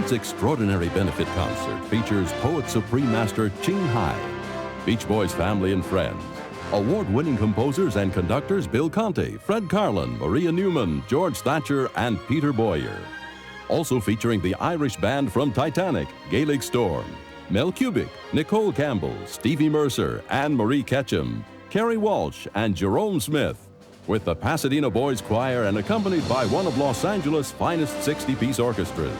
Tonight's extraordinary benefit concert features Poet Supreme Master Ching Hai, Beach Boys family and friends, award-winning composers and conductors Bill Conte, Fred Carlin, Maria Newman, George Thatcher, and Peter Boyer. Also featuring the Irish band from Titanic, Gaelic Storm, Mel Cubic, Nicole Campbell, Stevie Mercer, Anne Marie Ketchum, Kerry Walsh, and Jerome Smith, with the Pasadena Boys Choir and accompanied by one of Los Angeles' finest 60-piece orchestras.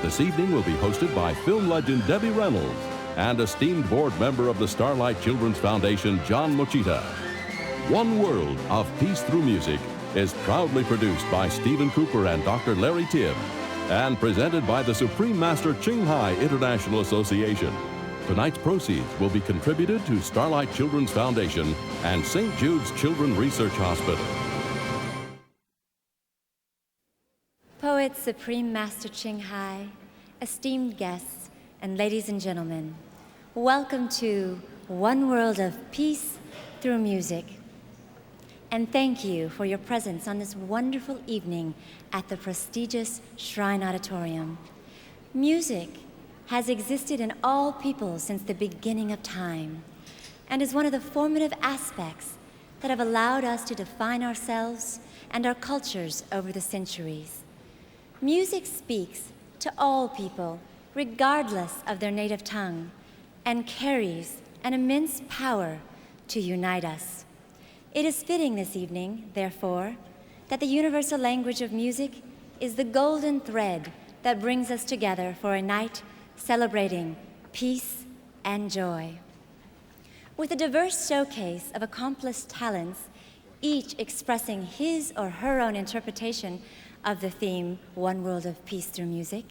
This evening will be hosted by film legend Debbie Reynolds and esteemed board member of the Starlight Children's Foundation, John Mochita. One World of Peace Through Music is proudly produced by Stephen Cooper and Dr. Larry Tibb and presented by the Supreme Master Ching Hai International Association. Tonight's proceeds will be contributed to Starlight Children's Foundation and St. Jude's Children's Research Hospital. Poet Supreme Master Ching Hai, esteemed guests, and ladies and gentlemen, welcome to One World of Peace Through Music. And thank you for your presence on this wonderful evening at the prestigious Shrine Auditorium. Music has existed in all people since the beginning of time and is one of the formative aspects that have allowed us to define ourselves and our cultures over the centuries. Music speaks to all people, regardless of their native tongue, and carries an immense power to unite us. It is fitting this evening, therefore, that the universal language of music is the golden thread that brings us together for a night celebrating peace and joy. With a diverse showcase of accomplished talents, each expressing his or her own interpretation of the theme, One World of Peace Through Music,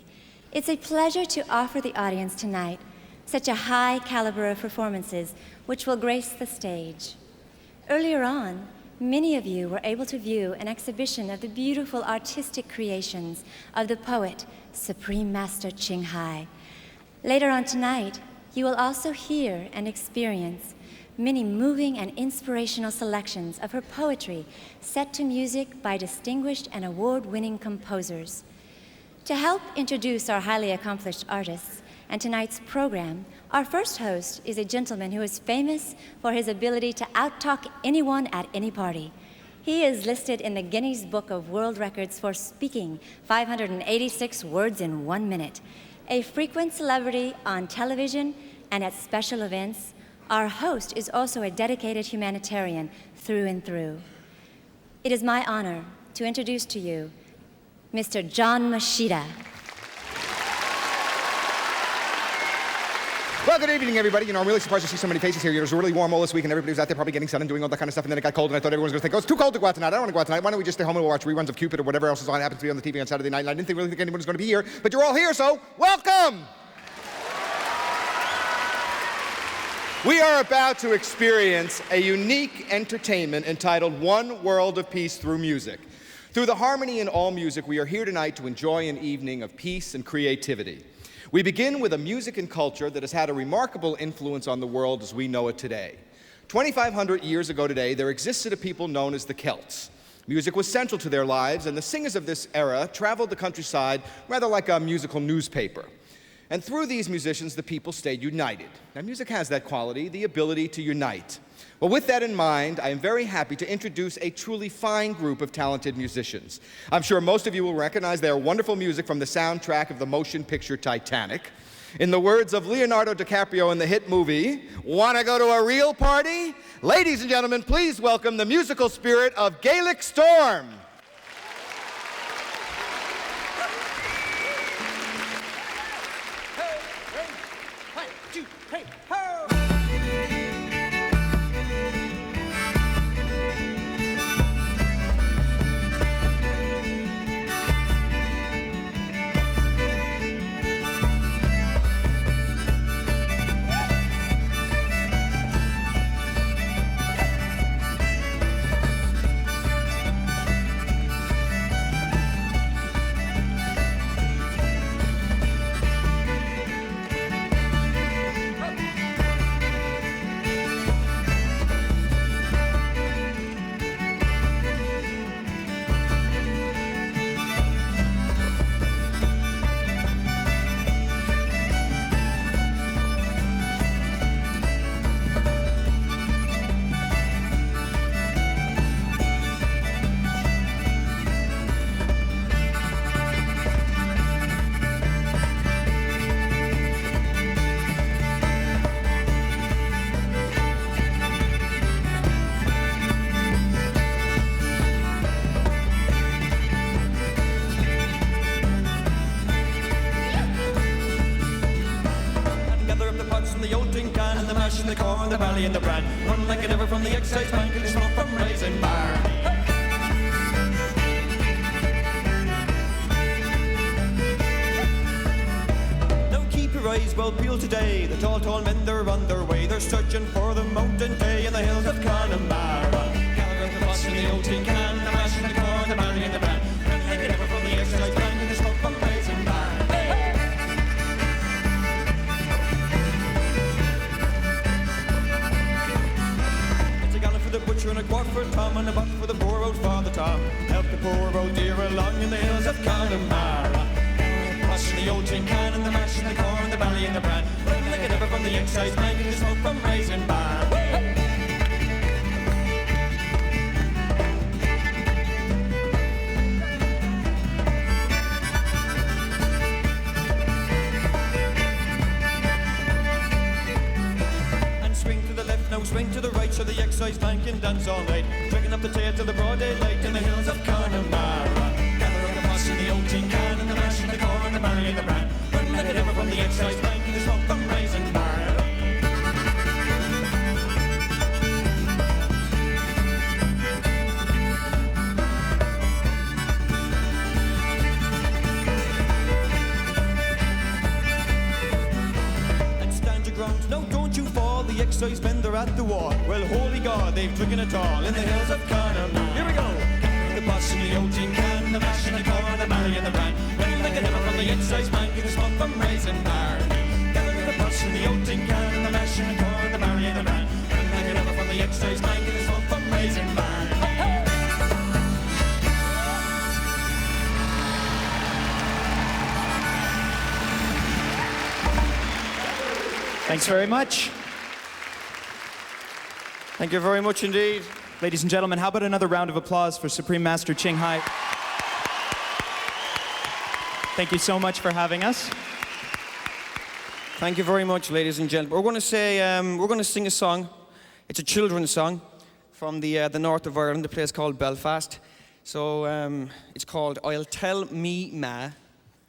it's a pleasure to offer the audience tonight such a high caliber of performances which will grace the stage. Earlier on, many of you were able to view an exhibition of the beautiful artistic creations of the poet, Supreme Master Ching Hai. Later on tonight, you will also hear and experience many moving and inspirational selections of her poetry set to music by distinguished and award-winning composers. To help introduce our highly accomplished artists and tonight's program, our first host is a gentleman who is famous for his ability to out-talk anyone at any party. He is listed in the Guinness Book of World Records for speaking 586 words in 1 minute. A frequent celebrity on television and at special events, our host is also a dedicated humanitarian through and through. It is my honor to introduce to you Mr. John Mochita. Well, good evening, everybody. You know, I'm really surprised to see so many faces here. It was really warm all this week, and everybody was out there probably getting sun and doing all that kind of stuff, and then it got cold, and I thought everyone was going to think, oh, it's too cold to go out tonight. I don't want to go out tonight. Why don't we just stay home and watch reruns of Cupid or whatever else is on, happens to be on the TV on Saturday night, and I didn't really think anyone was going to be here, but you're all here, so welcome! We are about to experience a unique entertainment entitled One World of Peace Through Music. Through the harmony in all music, we are here tonight to enjoy an evening of peace and creativity. We begin with a music and culture that has had a remarkable influence on the world as we know it today. 2,500 years ago today, there existed a people known as the Celts. Music was central to their lives, and the singers of this era traveled the countryside rather like a musical newspaper. And through these musicians, the people stayed united. Now, music has that quality, the ability to unite. Well, with that in mind, I am very happy to introduce a truly fine group of talented musicians. I'm sure most of you will recognize their wonderful music from the soundtrack of the motion picture Titanic. In the words of Leonardo DiCaprio in the hit movie, "Wanna go to a real party?" Ladies and gentlemen, please welcome the musical spirit of Gaelic Storm. can, and the mash and the corn, the barley and the bran. Run like a ever from the excise bank, and the smoke from raisin bar. Eyes well peeled today. The tall men, they're on their way. They're searching for the mountain day in the hills of Connemara. Gather up the bus in the old tin can, the mash and the corn, the barley and the bran. Run like it ever from the exercise bank, and the smoke from raisin bar. It's a gallon for the butcher and a quart for Tom, and a buck for the poor old Father Tom. Help the poor old dear along in the hills of Connemara. In the old tin can, and the mash and the corn, the barley and the bran. Run like it ever from the excise bank, and the smoke from raisin bar. And swing to the left, now swing to the right, so the excise bank can dance all night. Drinking up the tea till the broad daylight in the hills of Connemara. In the old tin can, and the mash and the corn, the barley and the bran. Run like it ever from the excise bank, and the smoke from raisin bar. And stand your ground, no don't you fall. The excise men, they're at the wall. Well, holy God, they've drinking it all in the hills of Connemara. Here we go. The bus in the old tin can, the mash and the corn, the barley and the bran. Run like it ever from the excise bank, and the smoke from raisin bar. Gather the bus in the old tin can, the mash and the corn, the barley and the bran. Run like it ever from the excise bank, and the smoke from raisin bar. Thanks very much. Thank you very much indeed. Ladies and gentlemen, how about another round of applause for Supreme Master Ching Hai? Thank you so much for having us. Thank you very much, ladies and gentlemen. We're going to sing a song. It's a children's song from the north of Ireland, a place called Belfast. So it's called I'll Tell Me Ma.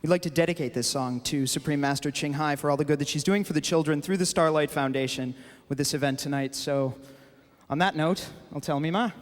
We'd like to dedicate this song to Supreme Master Ching Hai for all the good that she's doing for the children through the Starlight Foundation with this event tonight. So on that note, I'll tell me ma.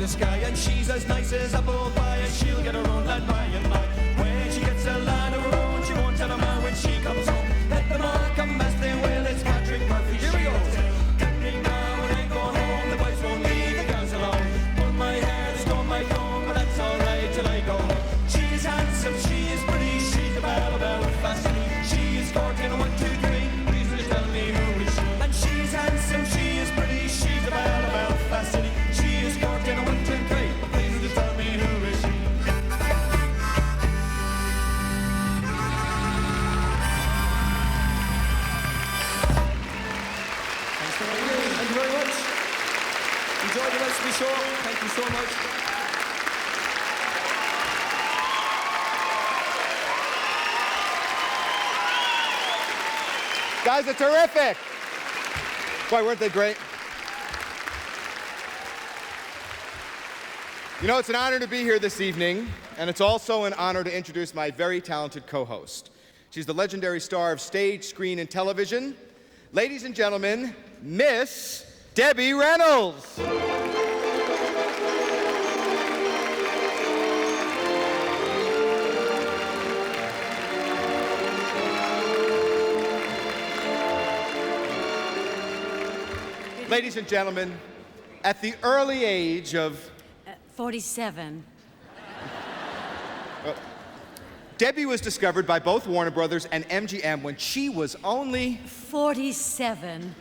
the sky, and she's as nice as apple pie, and she'll get her own land by and by. When she gets a land of her own, she won't tell a man when she comes home. Let them all come as they will, it's Patrick Murphy. Here we go. Tell me now when I go home, the boys won't leave the girls alone. Pull my hair, stole my comb, but that's alright till I go. She's handsome, she is pretty, she's the belle of Belfast. She is courting a 1, 2, 3, please will you tell me who is she? And she's handsome, she is pretty, she's the belle of Belfast. She is courting a 1, 2, 3, please will guys are terrific. Boy, weren't they great? You know, it's an honor to be here this evening, and it's also an honor to introduce my very talented co-host. She's the legendary star of stage, screen, and television. Ladies and gentlemen, Miss Debbie Reynolds. Ladies and gentlemen, at the early age of 47. Debbie was discovered by both Warner Brothers and MGM when she was only 47.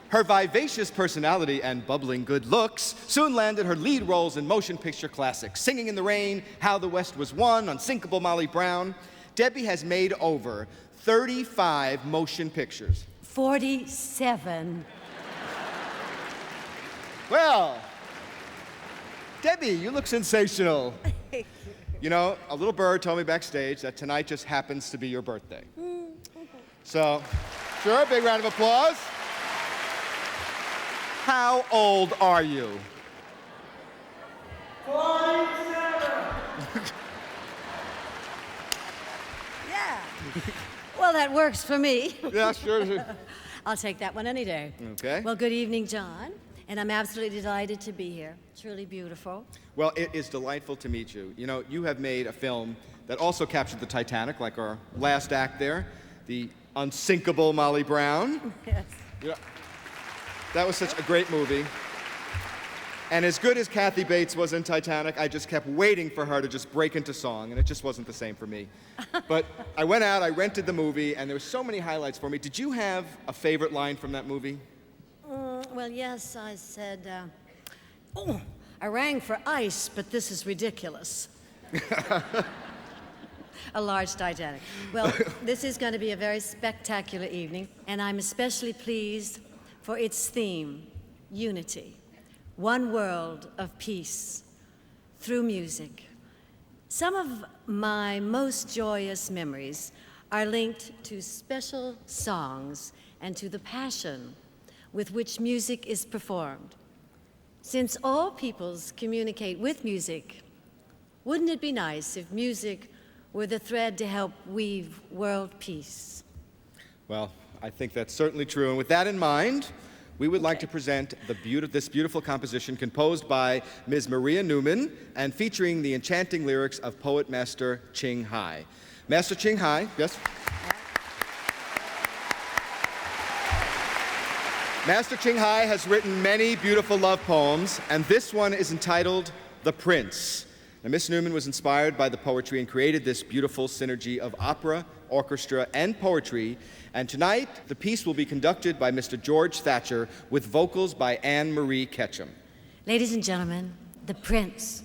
Her vivacious personality and bubbling good looks soon landed her lead roles in motion picture classics, Singing in the Rain, How the West Was Won, Unsinkable Molly Brown. Debbie has made over 35 motion pictures. 47. Well, Debbie, you look sensational. You know, a little bird told me backstage that tonight just happens to be your birthday. So, sure, big round of applause. How old are you? 47. Yeah. Well, that works for me. Yeah, sure. I'll take that one any day. Okay. Well, good evening, John. And I'm absolutely delighted to be here. Truly beautiful. Well, it is delightful to meet you. You know, you have made a film that also captured the Titanic, like our last act there, the unsinkable Molly Brown. Yes. You know, that was such a great movie. And as good as Kathy Bates was in Titanic, I just kept waiting for her to just break into song, and it just wasn't the same for me. But I went out, I rented the movie, and there were so many highlights for me. Did you have a favorite line from that movie? Well, yes, I said, oh, I rang for ice, but this is ridiculous. A large Titanic. Well, this is going to be a very spectacular evening, and I'm especially pleased for its theme, unity. One world of peace through music. Some of my most joyous memories are linked to special songs and to the passion with which music is performed. Since all peoples communicate with music, wouldn't it be nice if music were the thread to help weave world peace? Well, I think that's certainly true. And with that in mind, we would like to present this beautiful composition composed by Ms. Maria Newman and featuring the enchanting lyrics of poet Master Ching Hai. Master Ching Hai, yes? Master Ching Hai has written many beautiful love poems, and this one is entitled The Prince. Now, Miss Newman was inspired by the poetry and created this beautiful synergy of opera, orchestra, and poetry. And tonight, the piece will be conducted by Mr. George Thatcher with vocals by Anne Marie Ketchum. Ladies and gentlemen, The Prince.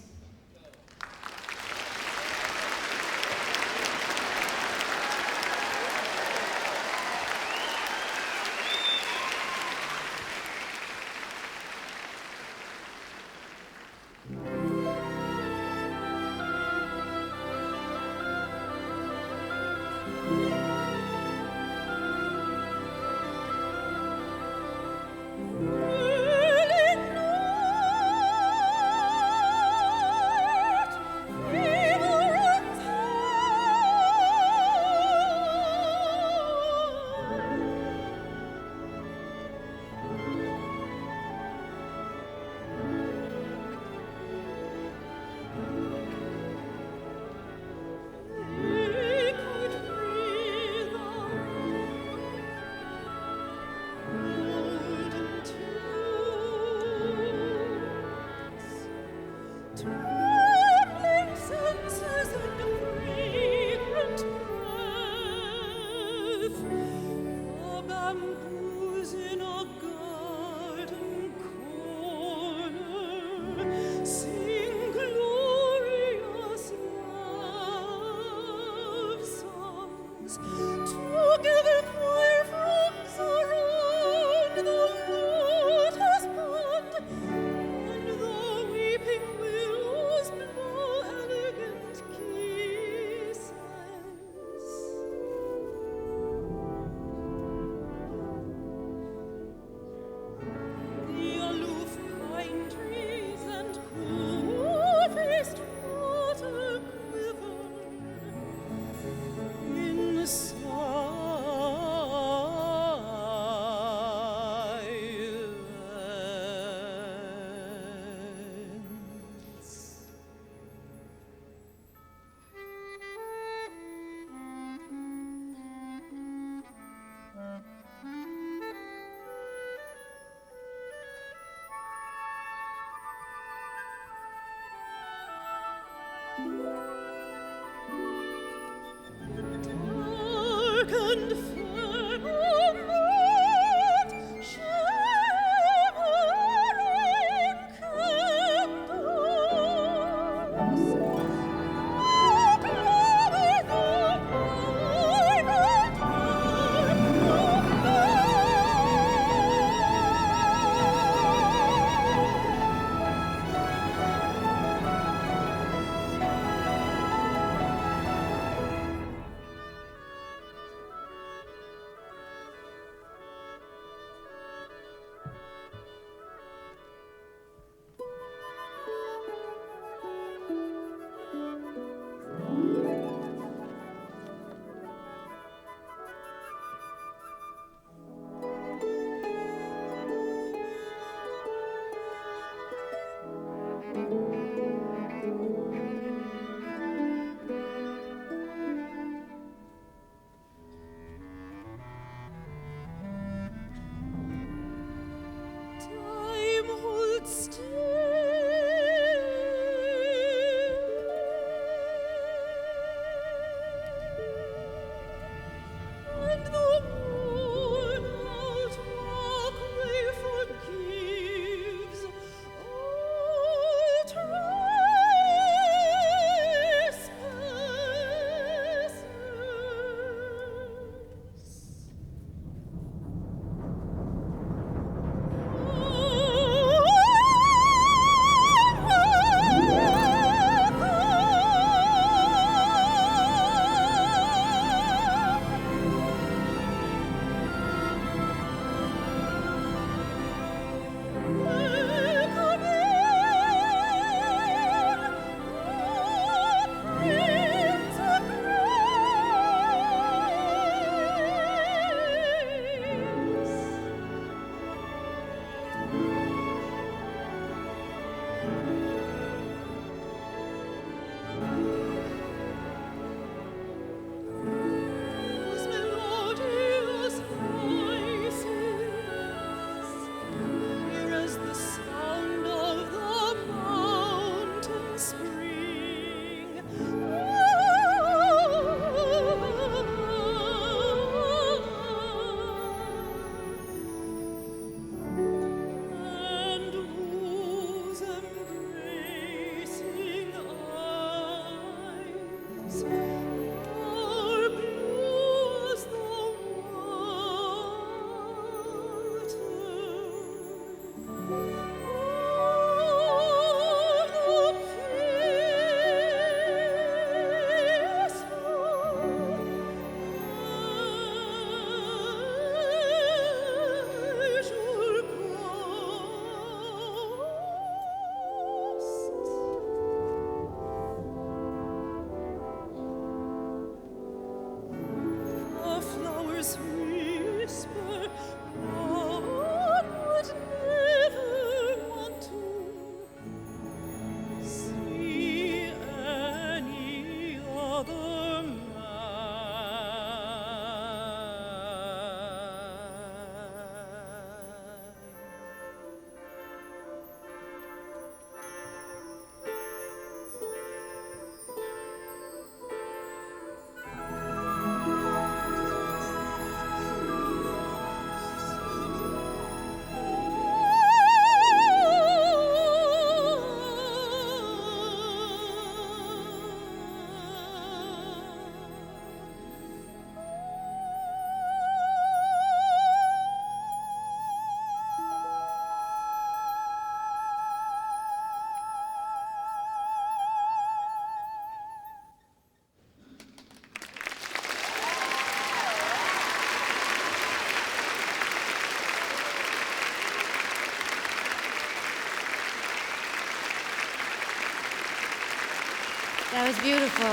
That was beautiful.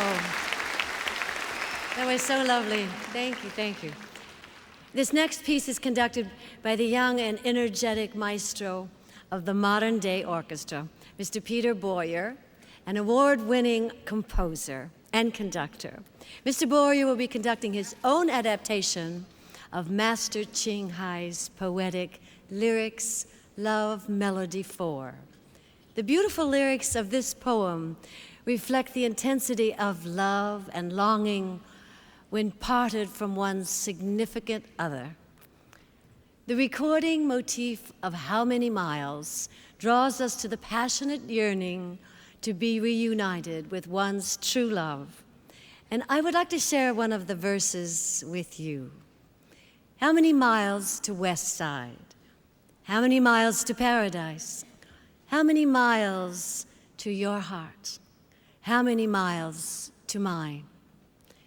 That was so lovely. Thank you, thank you. This next piece is conducted by the young and energetic maestro of the modern day orchestra, Mr. Peter Boyer, an award-winning composer and conductor. Mr. Boyer will be conducting his own adaptation of Master Ching Hai's poetic lyrics, Love Melody 4. The beautiful lyrics of this poem reflect the intensity of love and longing when parted from one's significant other. The recording motif of How Many Miles draws us to the passionate yearning to be reunited with one's true love. And I would like to share one of the verses with you. How many miles to West Side? How many miles to paradise? How many miles to your heart? How many miles to mine?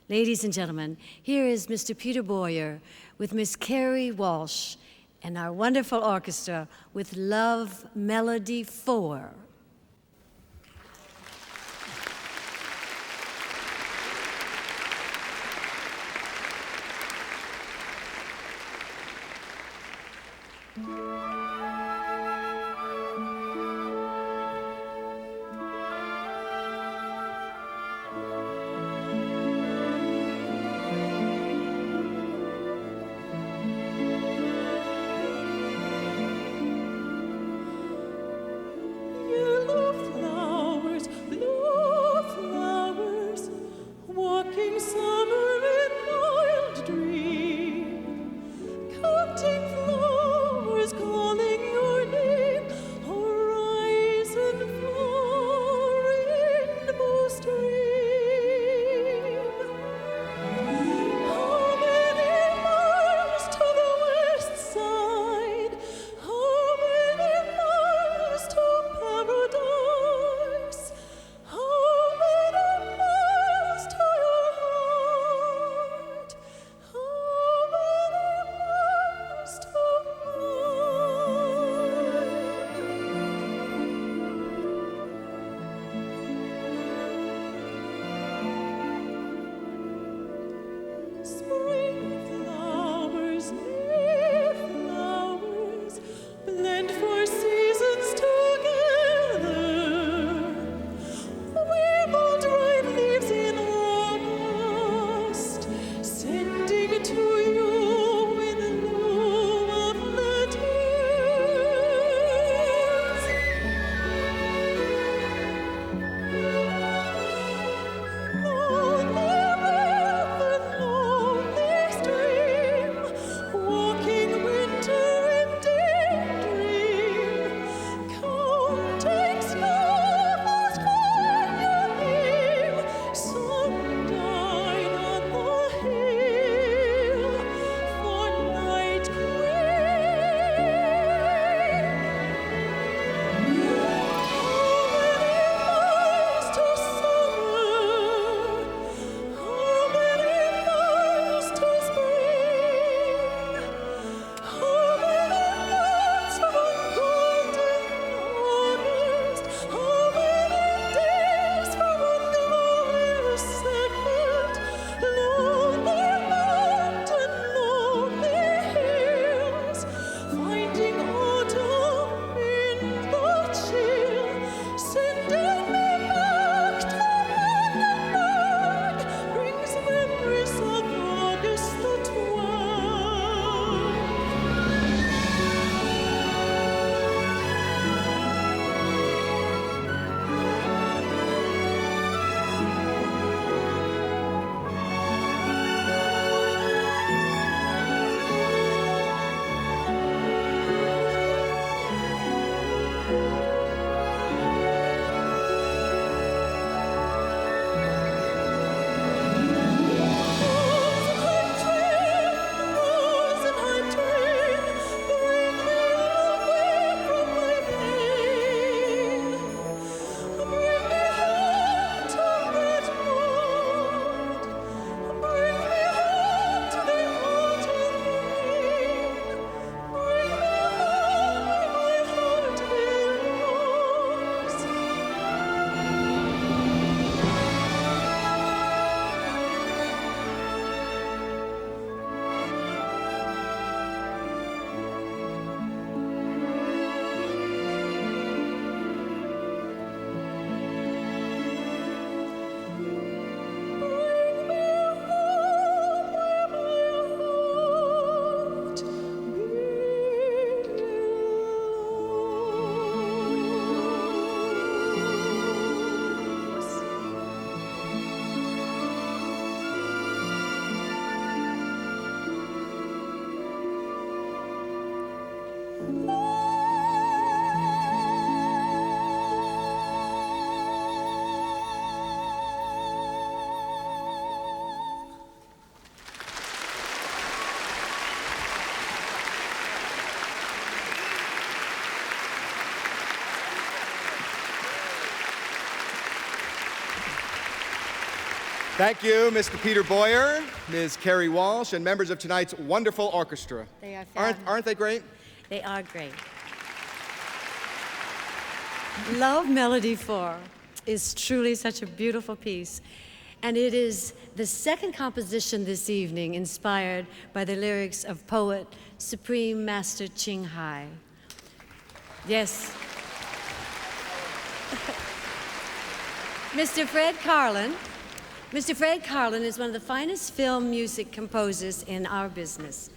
Ladies and gentlemen, here is Mr. Peter Boyer with Miss Carrie Walsh and our wonderful orchestra with Love Melody 4. Thank you, Mr. Peter Boyer, Ms. Carrie Walsh, and members of tonight's wonderful orchestra. They are fabulous. Aren't they great? They are great. Love Melody 4 is truly such a beautiful piece, and it is the second composition this evening inspired by the lyrics of poet Supreme Master Ching Hai. Yes. Mr. Fred Karlin is one of the finest film music composers in our business.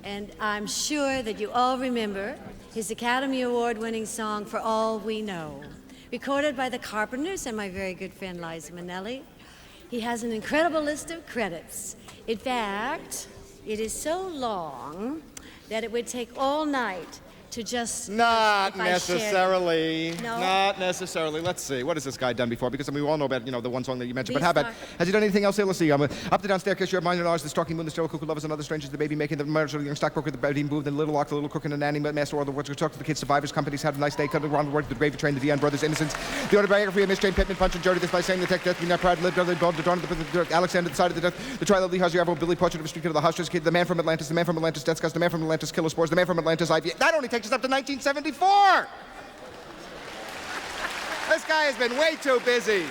And I'm sure that you all remember his Academy Award-winning song, For All We Know, recorded by the Carpenters and my very good friend Liza Minnelli. He has an incredible list of credits. In fact, it is so long that it would take all night to just... Not necessarily. No? Not necessarily. Let's see. What has this guy done before? Because I mean, we all know about, the one song that you mentioned. These But how about, are- has he done anything else here? Let's see. Up the down staircase, your mind and ours, the stalking moon, the still cuckoo lovers, and other strangers, the baby making, the murders of the young stockbroker, the baby moved, the little lock, the little cook, and the nanny, master, all the words, talk to the kids, survivors, companies, have a nice day, cut the wrong word, the gravy train, the Dion brothers, innocence, the autobiography of Miss Jane Pittman, Punch and Jody, this by saying the tech death, be not proud, live, the dawn of the Alexander, the side of the death, the trial of Lee Husey, Billy, portrait of a street kid of the Hushers, kid, the man from Atlantis, Death Gust, the man from Atlantis, Killer Spores, the man from Atlantis, Ivy. That only takes us up to 1974! This guy has been way too busy.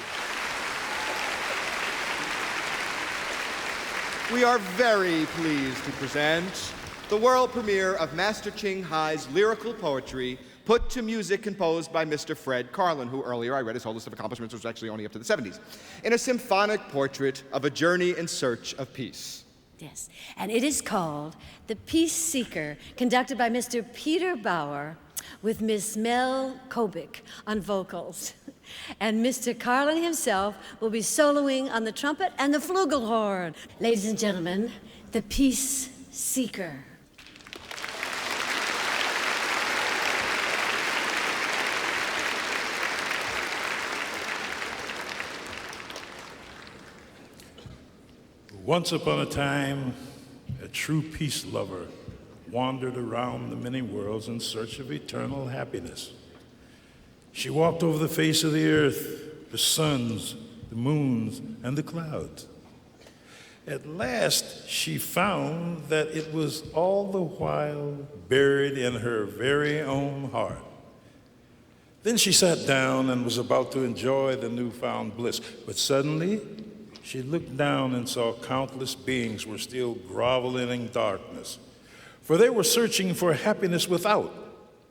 We are very pleased to present the world premiere of Master Ching Hai's lyrical poetry, put to music composed by Mr. Fred Karlin, who earlier I read his whole list of accomplishments, was actually only up to the 70s, in a symphonic portrait of a journey in search of peace. Yes, and it is called The Peace Seeker, conducted by Mr. Peter Bauer with Miss Mel Kobik on vocals. And Mr. Karlin himself will be soloing on the trumpet and the flugelhorn. Ladies and gentlemen, The Peace Seeker. Once upon a time, a true peace lover wandered around the many worlds in search of eternal happiness. She walked over the face of the earth, the suns, the moons, and the clouds. At last, she found that it was all the while buried in her very own heart. Then she sat down and was about to enjoy the newfound bliss, but suddenly, she looked down and saw countless beings were still groveling in darkness, for they were searching for happiness without,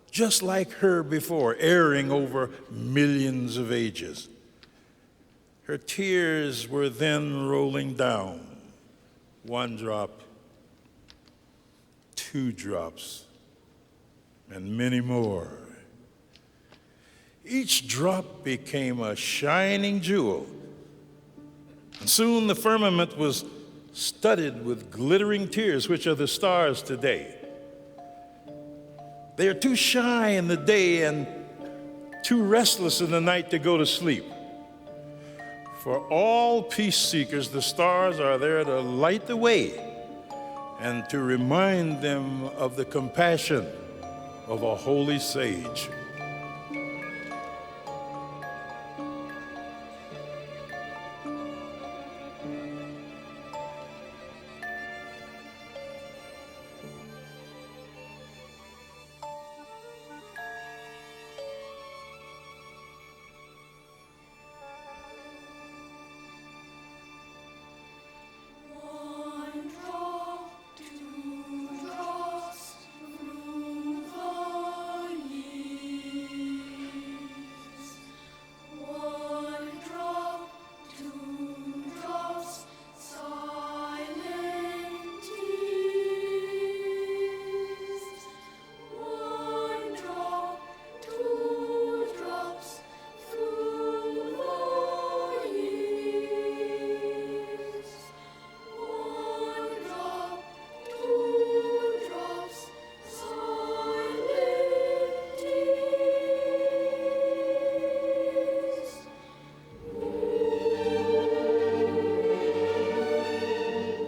just like her before, erring over millions of ages. Her tears were then rolling down, 1 drop, 2 drops, and many more. Each drop became a shining jewel, and soon the firmament was studded with glittering tears, which are the stars today. They are too shy in the day and too restless in the night to go to sleep. For all peace seekers, the stars are there to light the way and to remind them of the compassion of a holy sage.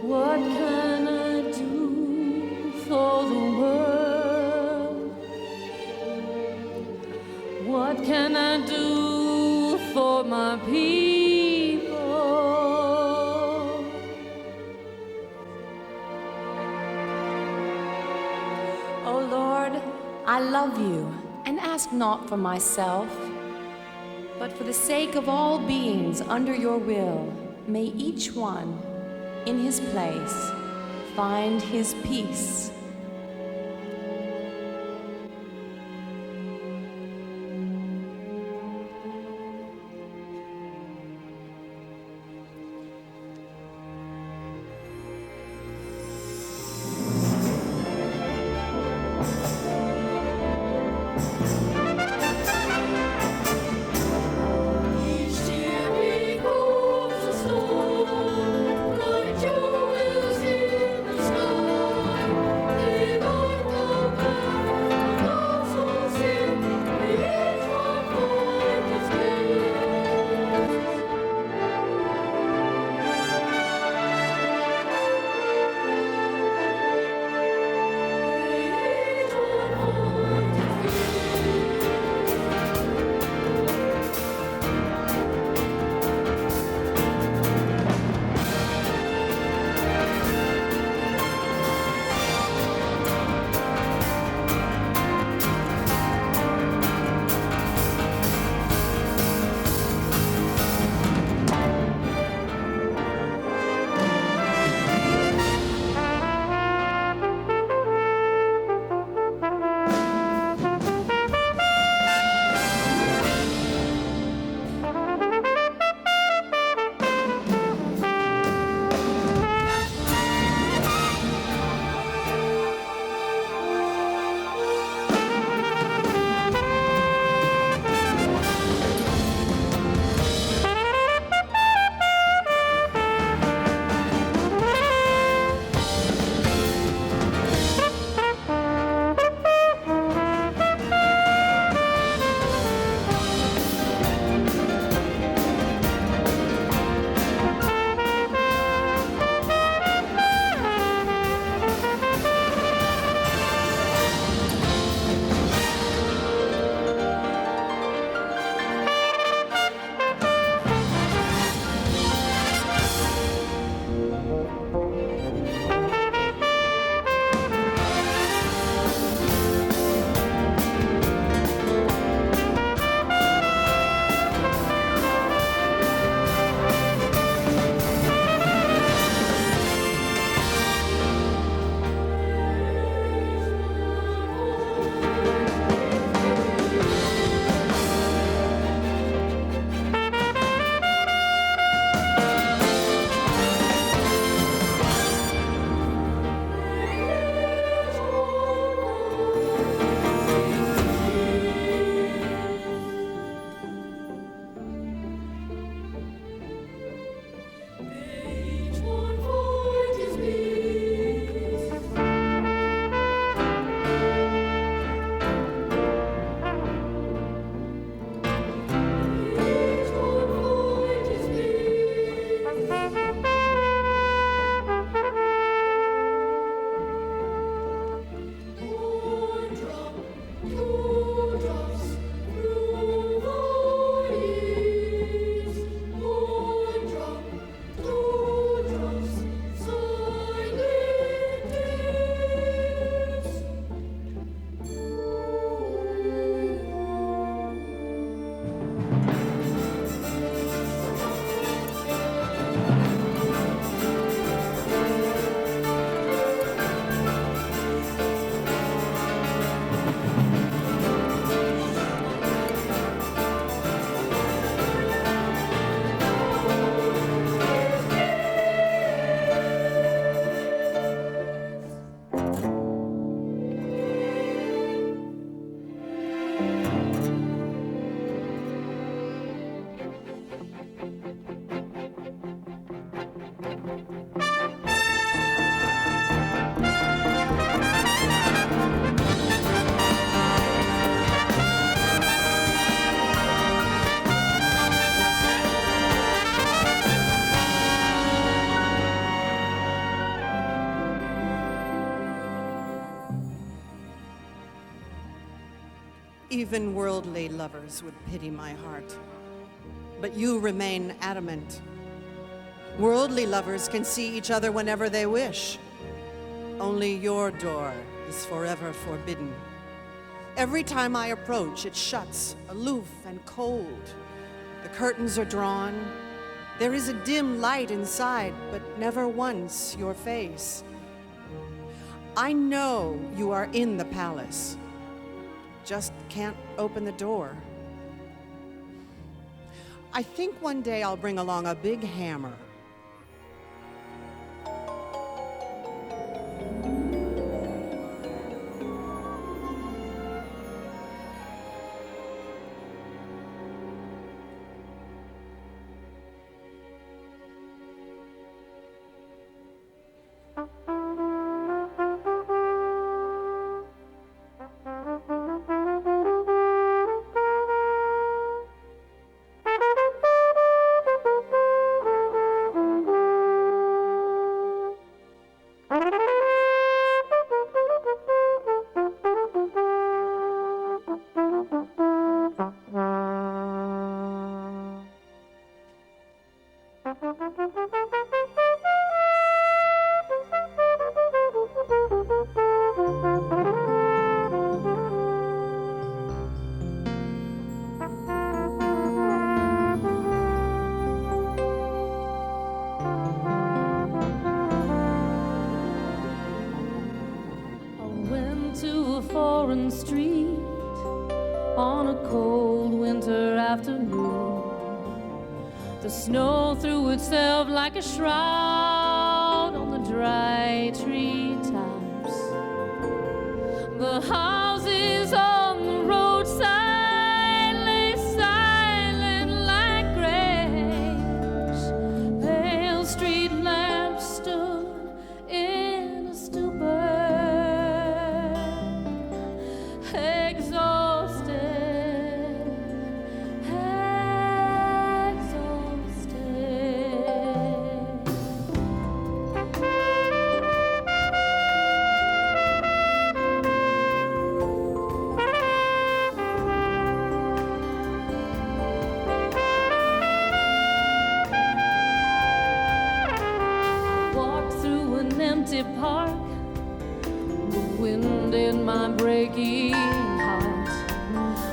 What can I do for the world? What can I do for my people? ask not for myself, but for the sake of all beings under your will, may each one, in his place, find his peace. Even worldly lovers would pity my heart, but you remain adamant. Worldly lovers can see each other whenever they wish. Only your door is forever forbidden. Every time I approach, it shuts, aloof and cold. The curtains are drawn. There is a dim light inside, but never once your face. I know you are in the palace, just can't open the door. I think one day I'll bring along a big hammer. foreign street on a cold winter afternoon. The snow threw itself like a shroud on the dry treetops. The houses on the roadside lay silent like graves. Pale street lamps stood in a stupor, exhausted. Empty park, the wind in my breaking heart.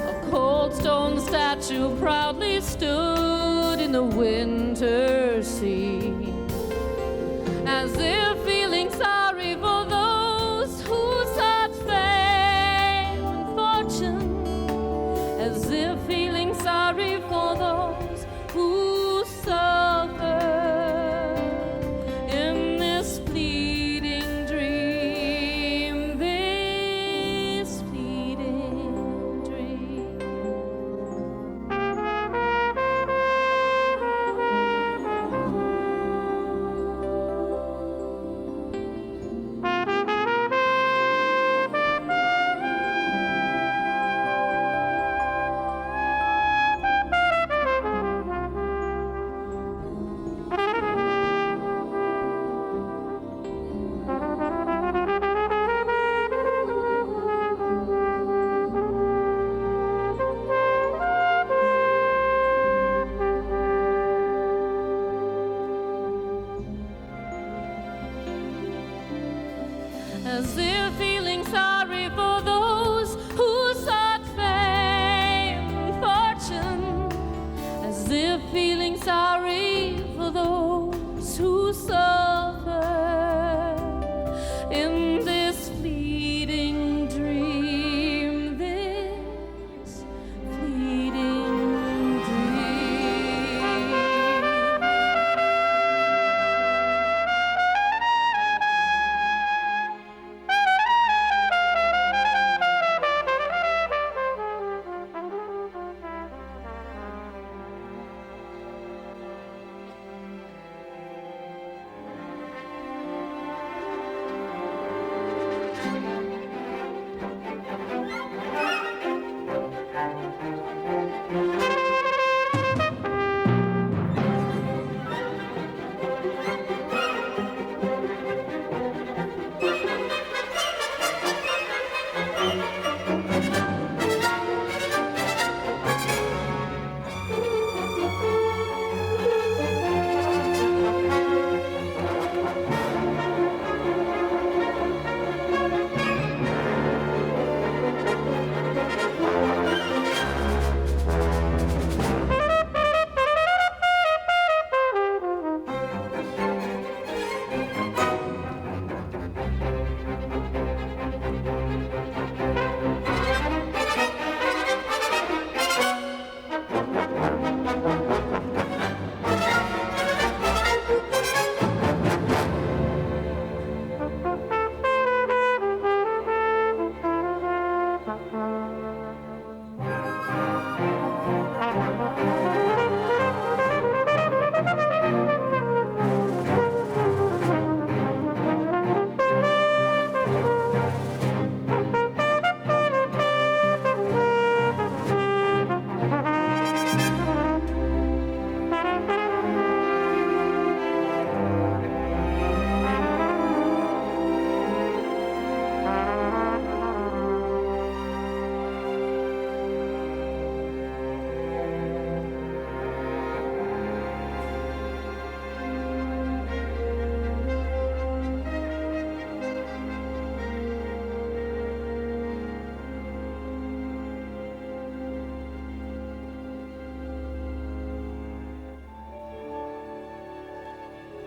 A cold stone statue proudly stood in the winter sea, as if feeling sorry for those who sought fame and fortune, as if feeling sorry for those who suffer. As if feeling sorry for those who sought fame and fortune, as if feeling sorry for those who suffer in this fleeting dream, this fleeting dream.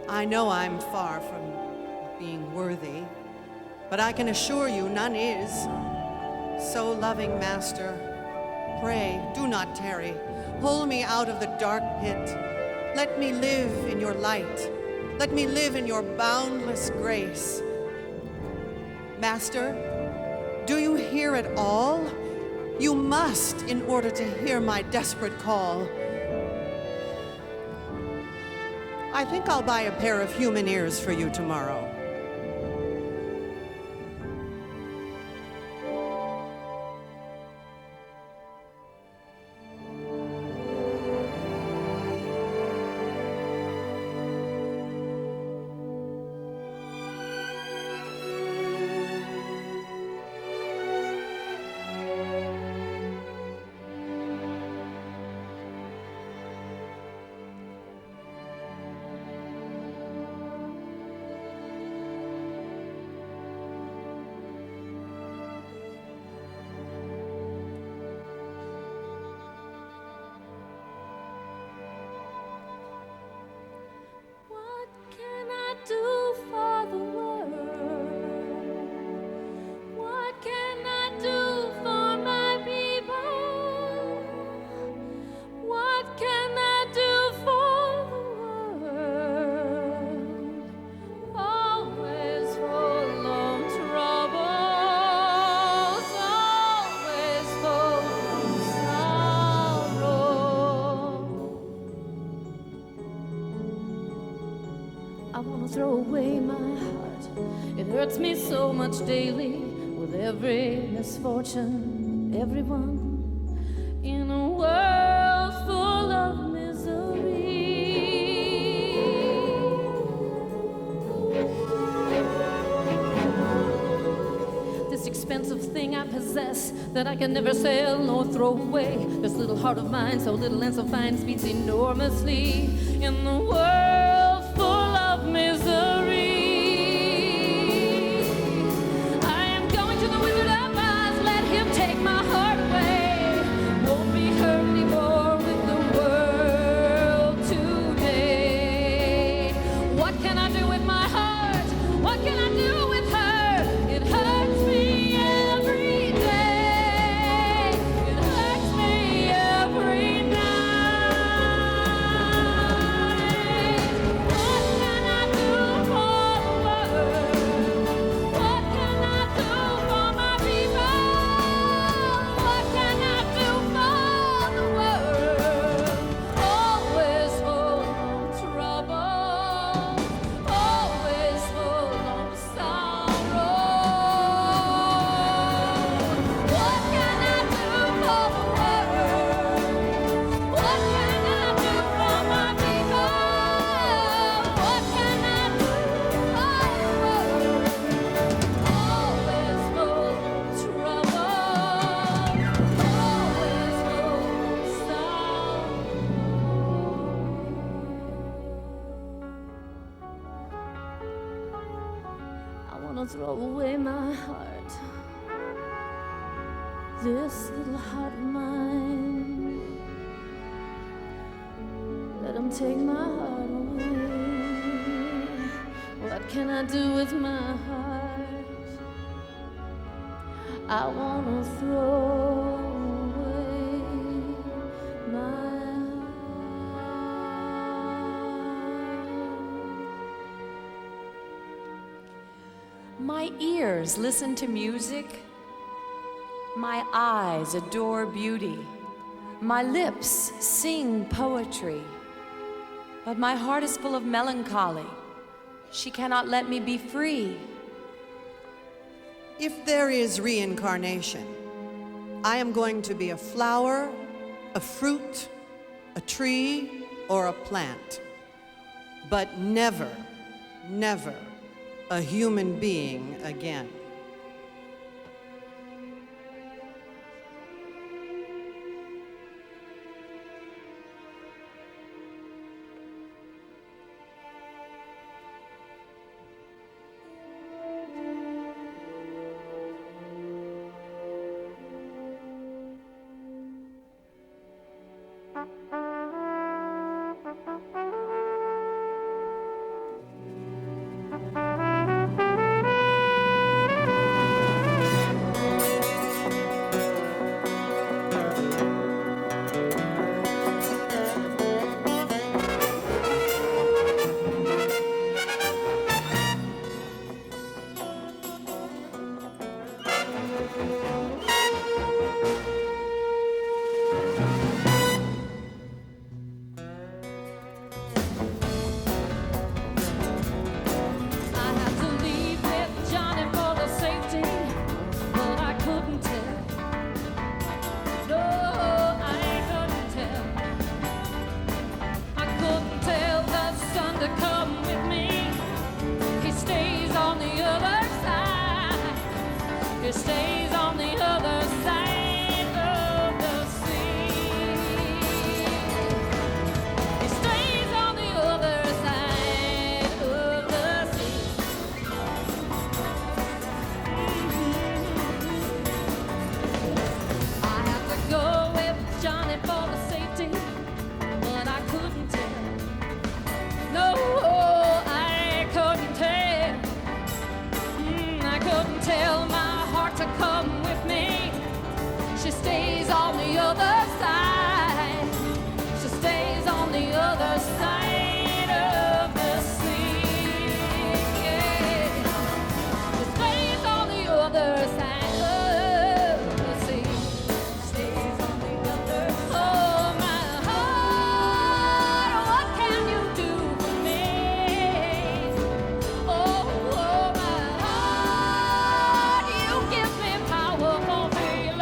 I know I'm far from being worthy, but I can assure you none is. So, loving Master, pray, do not tarry. Pull me out of the dark pit. Let me live in your light. Let me live in your boundless grace. Master, do you hear it all? You must in order to hear my desperate call. I think I'll buy a pair of human ears for you tomorrow. Do for the world? What can I do for my people? What can I do for the world? Always full of troubles, always full of sorrow. I wanna throw away my heart. It hurts me so much daily with every misfortune, everyone in a world full of misery. This expensive thing I possess that I can never sell nor throw away. This little heart of mine, so little and so fine, beats enormously in the world full of misery. I am going to the Wizard of Oz, let him take my heart away. Won't be hurt anymore with the world today. What can I do with my heart? What can I do with her? It hurts me every day. It hurts me every night. What can I do for the world? What can I do for my people? What can I do for the world? Always full of trouble, always full of sorrow. What can I do for the world? What can I do for my people? What can I do for the world? Always full of trouble, always full of sorrow. I wanna throw away my heart, this little heart of mine. Let him take my heart away. What can I do with my heart? I wanna throw away my My ears listen to music. My eyes adore beauty. My lips sing poetry. But my heart is full of melancholy. She cannot let me be free. If there is reincarnation, I am going to be a flower, a fruit, a tree, or a plant. But never, never a human being again. She stays on the other side of the sea. She stays on the other side of the sea. I have to go with Johnny for the safety, but I couldn't tell. No, I couldn't tell. I couldn't tell my heart to come with me. She stays on the other side. She stays on the other side of the sea. Yeah. She stays on the other side of the sea. Stays on the other. Oh, my heart, what can you do for me? Oh, my heart, you give me powerful feeling.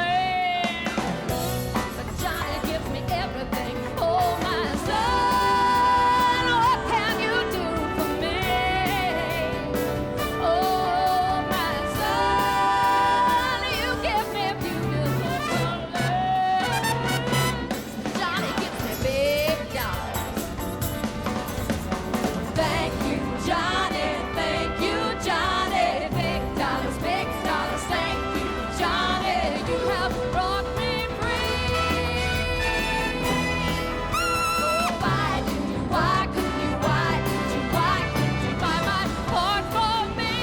But Johnny gives me everything. Oh, my son, what can you do for me? Oh, my son, you give me beautiful colors. Johnny gives me big dollars. Thank you, Johnny. Thank you, Johnny. Big dollars, thank you, Johnny. You have brought me free. Oh, why couldn't you buy my heart for me?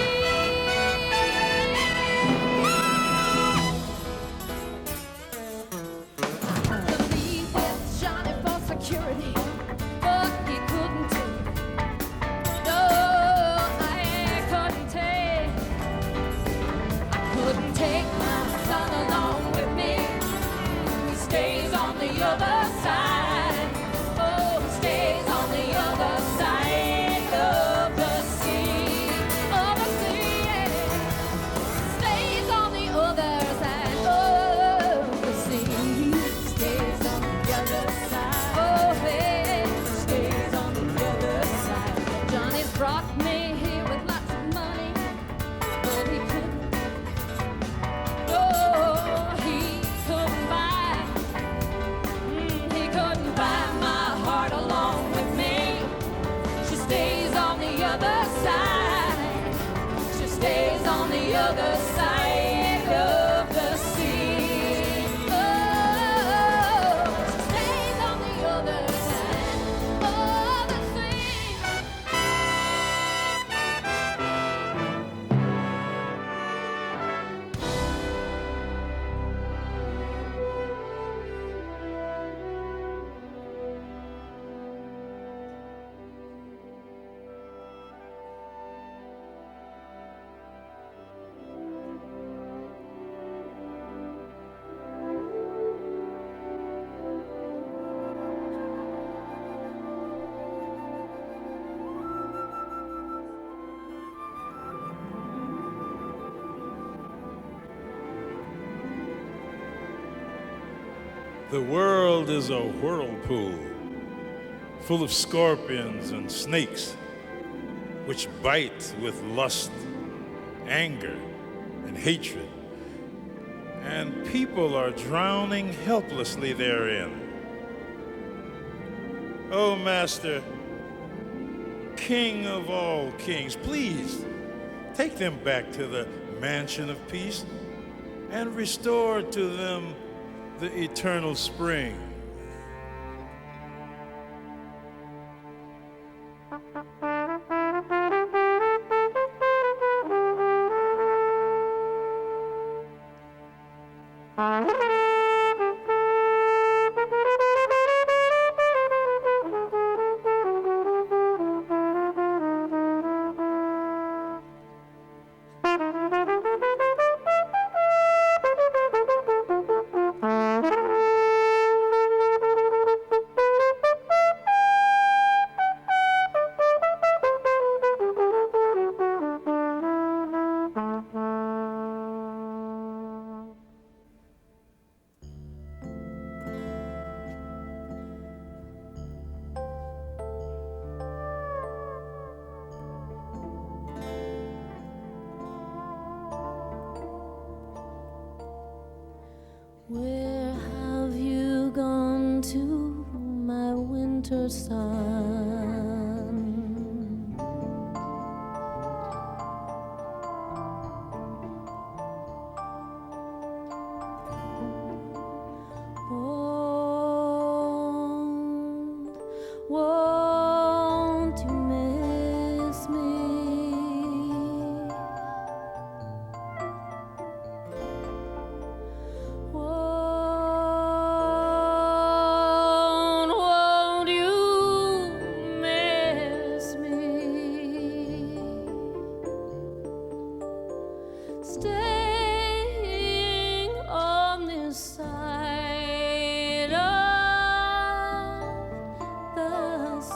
To leave with Johnny for security, but he couldn't take. No, I couldn't take. I couldn't take my son along with me. He stays on the other side. Oh, he stays on the other side of the sea. Of the sea, yeah. Stays on the other side of the sea. Stays on the other side. Oh, hey, stays on the other side. Johnny's brought me here with lots of money, but he couldn't. No, he couldn't buy. He couldn't buy my heart along with me. She stays on the other side. She stays on the other side of the sea. Oh, she stays on the other side of the sea. The world is a whirlpool full of scorpions and snakes which bite with lust, anger, and hatred. And people are drowning helplessly therein. Oh, Master, King of all kings, please take them back to the mansion of peace and restore to them the eternal spring. the sun. Won't you miss me? Won't you miss me? Staying on this side of the sea.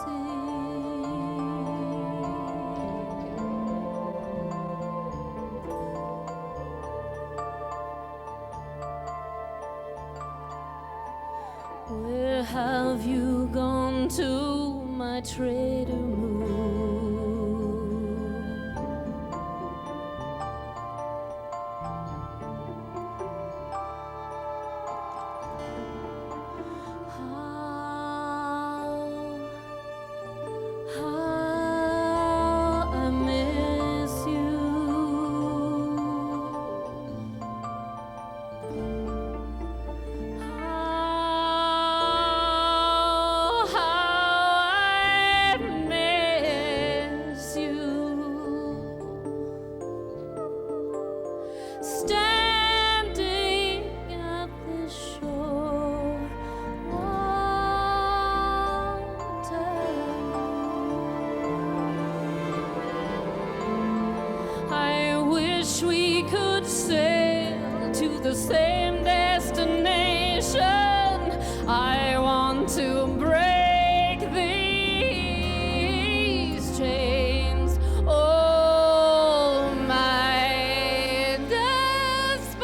Where have you gone to, my traitor moon? How I miss you. How I miss you. Standing at the shore, I wish we could sail to the same destination. I want to break these chains. Oh, my desperation.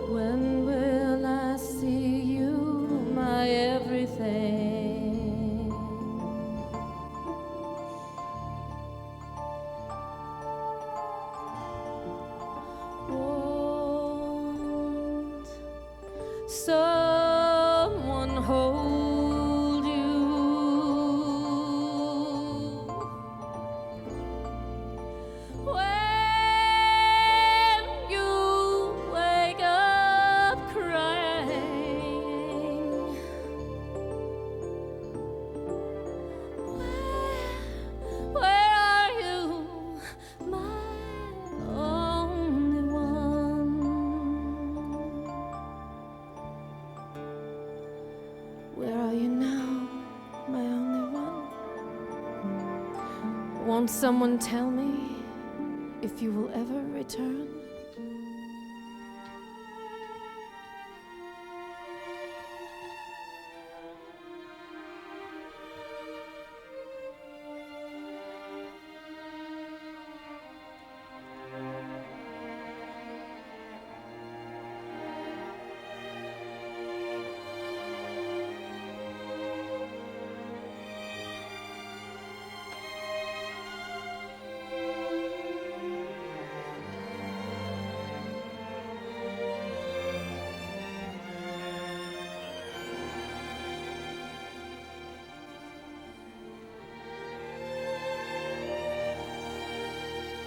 When will I see you, my everything? Won't someone hold you? When you wake up crying, where are you, my only one? Where are you now, my only one? Won't someone tell me if you will ever return?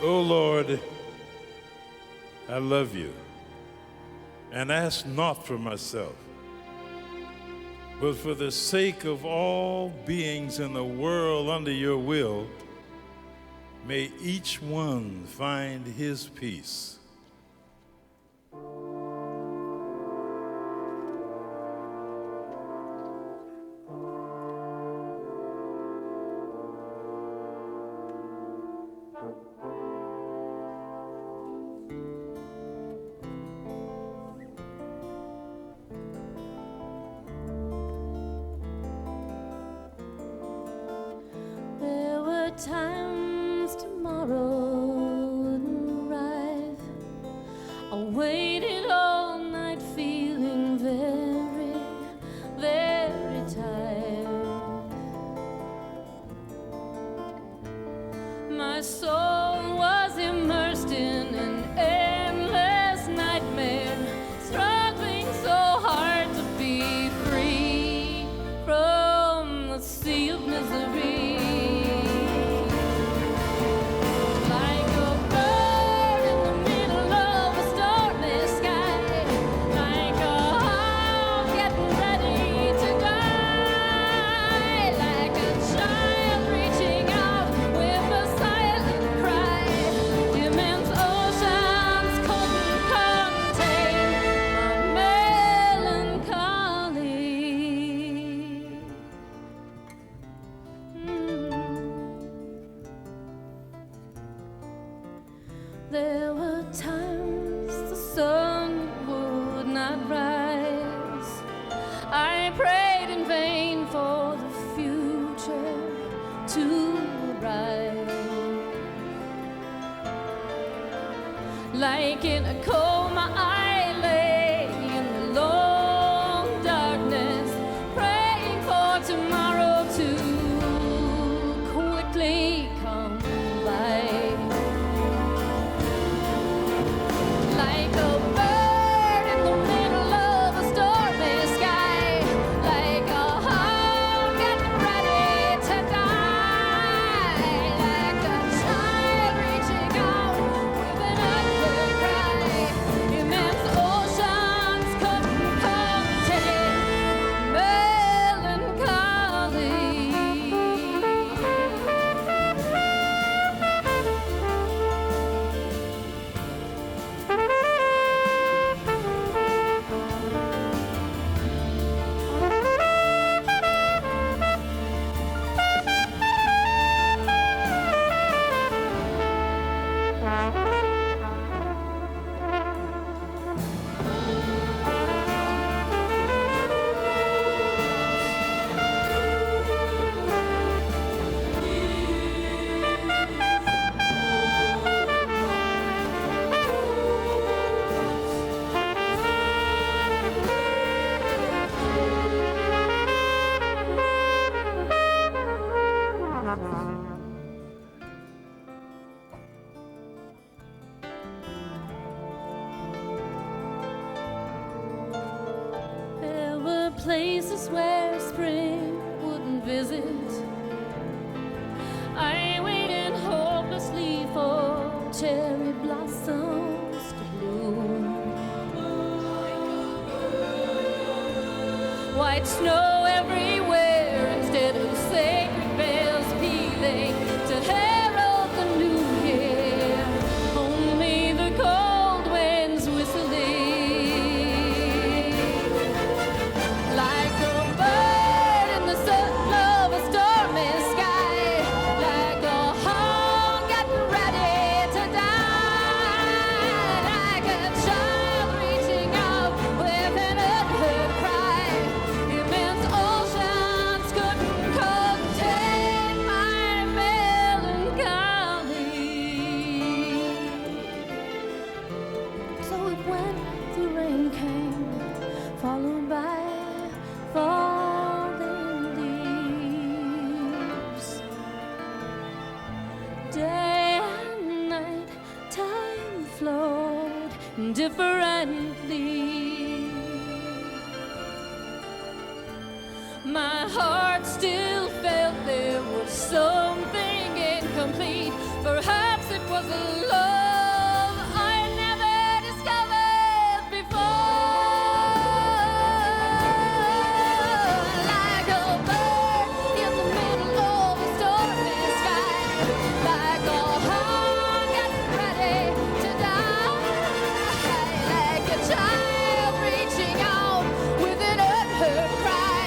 O Lord, I love you and ask not for myself, but for the sake of all beings in the world under your will, may each one find his peace. There were times tomorrow wouldn't arrive. I waited all night feeling very, very tired. My soul was immersed in There were times the sun would not rise. I prayed in vain for the future to arrive. Like in a coma, I lay in the long darkness, praying for tomorrow to quickly come by. Like a bird in the middle of a stormy sky, like a hound getting ready to die, like a child reaching out with an upward cry. Immense oceans couldn't contain melancholy. There were places where spring wouldn't visit. I waited hopelessly for cherry blossoms to bloom. White snow everywhere instead of sacred bells pealing to herald the new year. Only the cold winds whistling. Like a bird in the sun of a stormy sky, like a hound getting ready to die, like a child reaching out with an unheard cry. Immense oceans couldn't contain my melancholy. So it went, the rain came, followed by falling leaves. Day and night, time flowed differently. My heart still felt there was something incomplete. Perhaps it was a love I never discovered before. Like a bird in the middle of a stormy sky, like a hound getting ready to die, like a child reaching out with an unheard cry.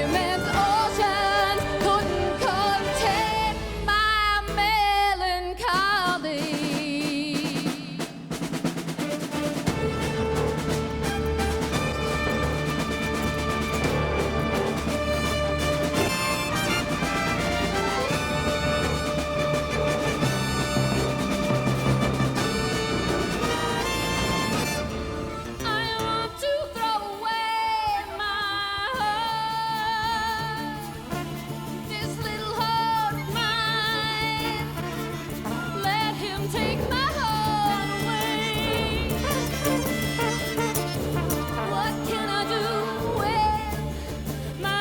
Immense oceans couldn't contain my melancholy. I want to throw away my heart, this little heart of mine. Let him take my heart away. What can I do with my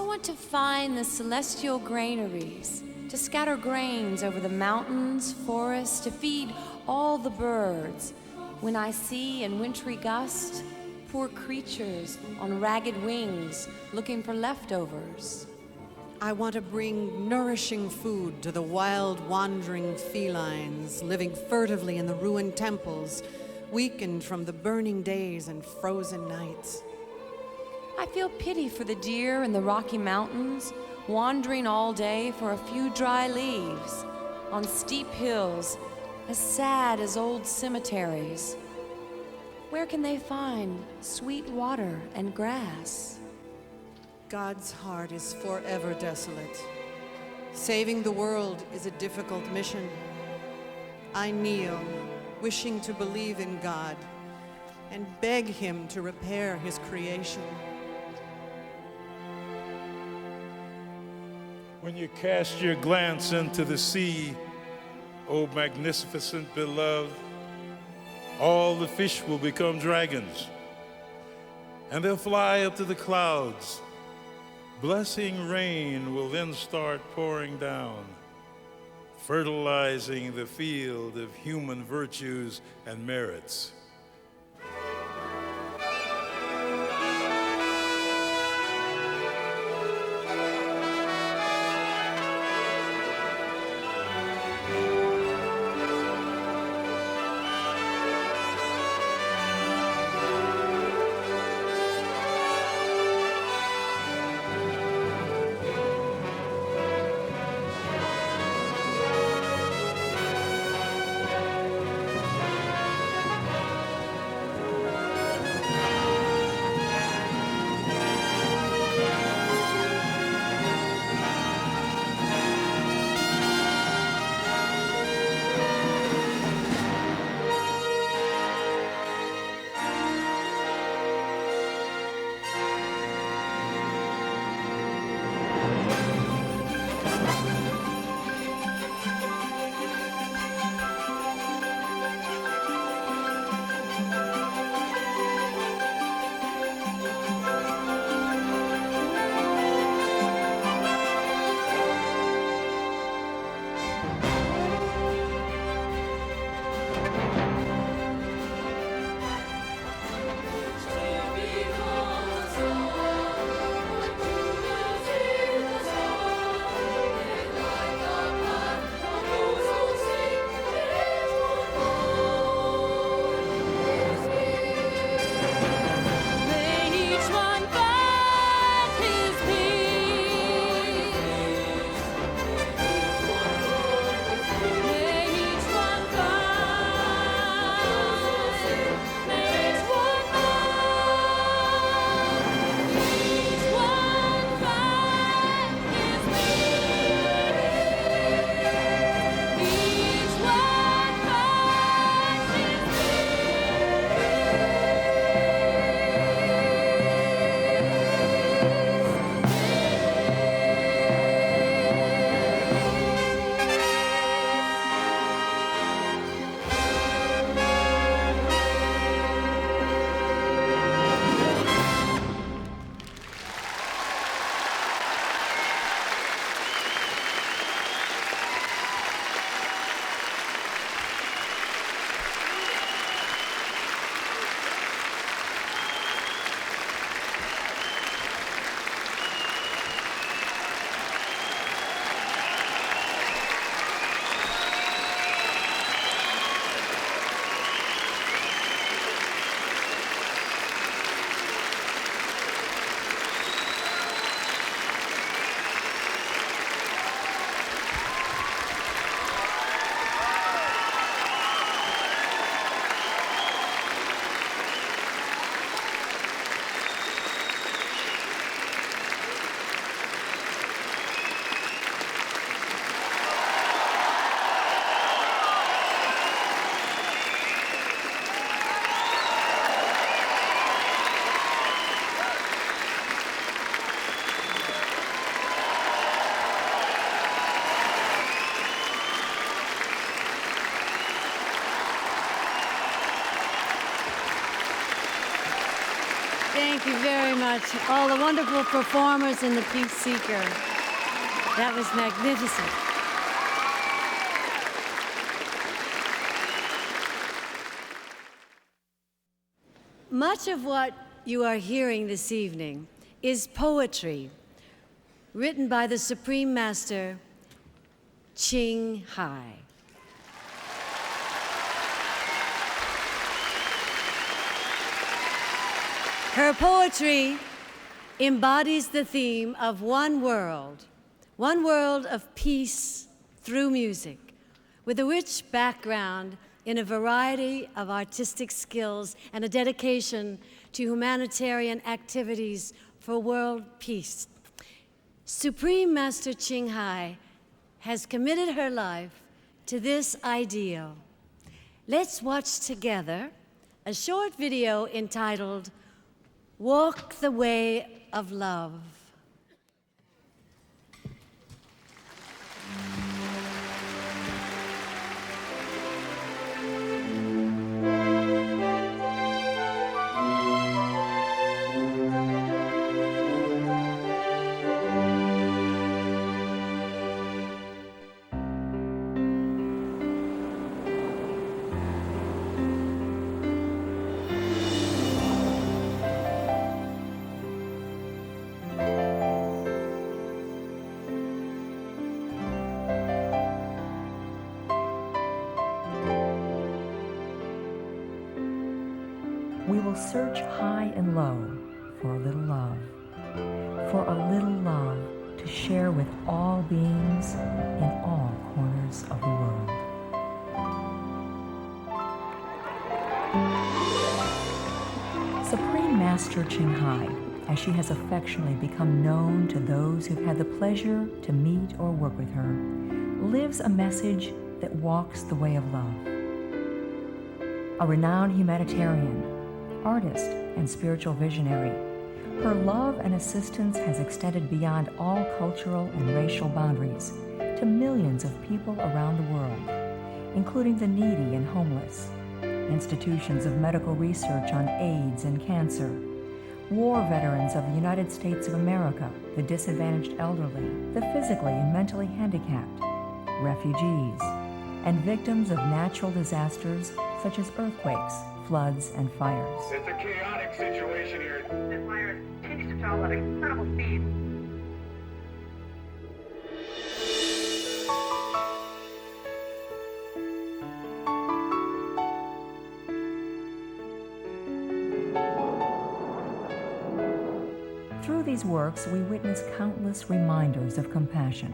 want to find the celestial granaries, to scatter grains over the mountains, forests, to feed all the birds. When I see in wintry gust poor creatures on ragged wings looking for leftovers. I want to bring nourishing food to the wild wandering felines living furtively in the ruined temples, weakened from the burning days and frozen nights. I feel pity for the deer in the Rocky Mountains, wandering all day for a few dry leaves, on steep hills as sad as old cemeteries. Where can they find sweet water and grass? God's heart is forever desolate. Saving the world is a difficult mission. I kneel, wishing to believe in God, and beg Him to repair His creation. When you cast your glance into the sea, O magnificent beloved, all the fish will become dragons, and they'll fly up to the clouds. Blessing rain will then start pouring down, fertilizing the field of human virtues and merits. Thank you very much. All the wonderful performers in the Peace Seeker. That was magnificent. Much of what you are hearing this evening is poetry written by the Supreme Master Ching Hai. Her poetry embodies the theme of one world of peace through music, with a rich background in a variety of artistic skills and a dedication to humanitarian activities for world peace. Supreme Master Ching Hai has committed her life to this ideal. Let's watch together a short video entitled Walk the Way of Love. We will search high and low for a little love, to share with all beings in all corners of the world. Supreme Master Ching Hai, as she has affectionately become known to those who've had the pleasure to meet or work with her, lives a message that walks the way of love. A renowned humanitarian, artist, and spiritual visionary, her love and assistance has extended beyond all cultural and racial boundaries to millions of people around the world, including the needy and homeless, institutions of medical research on AIDS and cancer, war veterans of the United States of America, the disadvantaged elderly, the physically and mentally handicapped, refugees, and victims of natural disasters such as earthquakes, floods, and fires. It's a chaotic situation here. This virus continues to travel at incredible speed. Through these works, we witness countless reminders of compassion,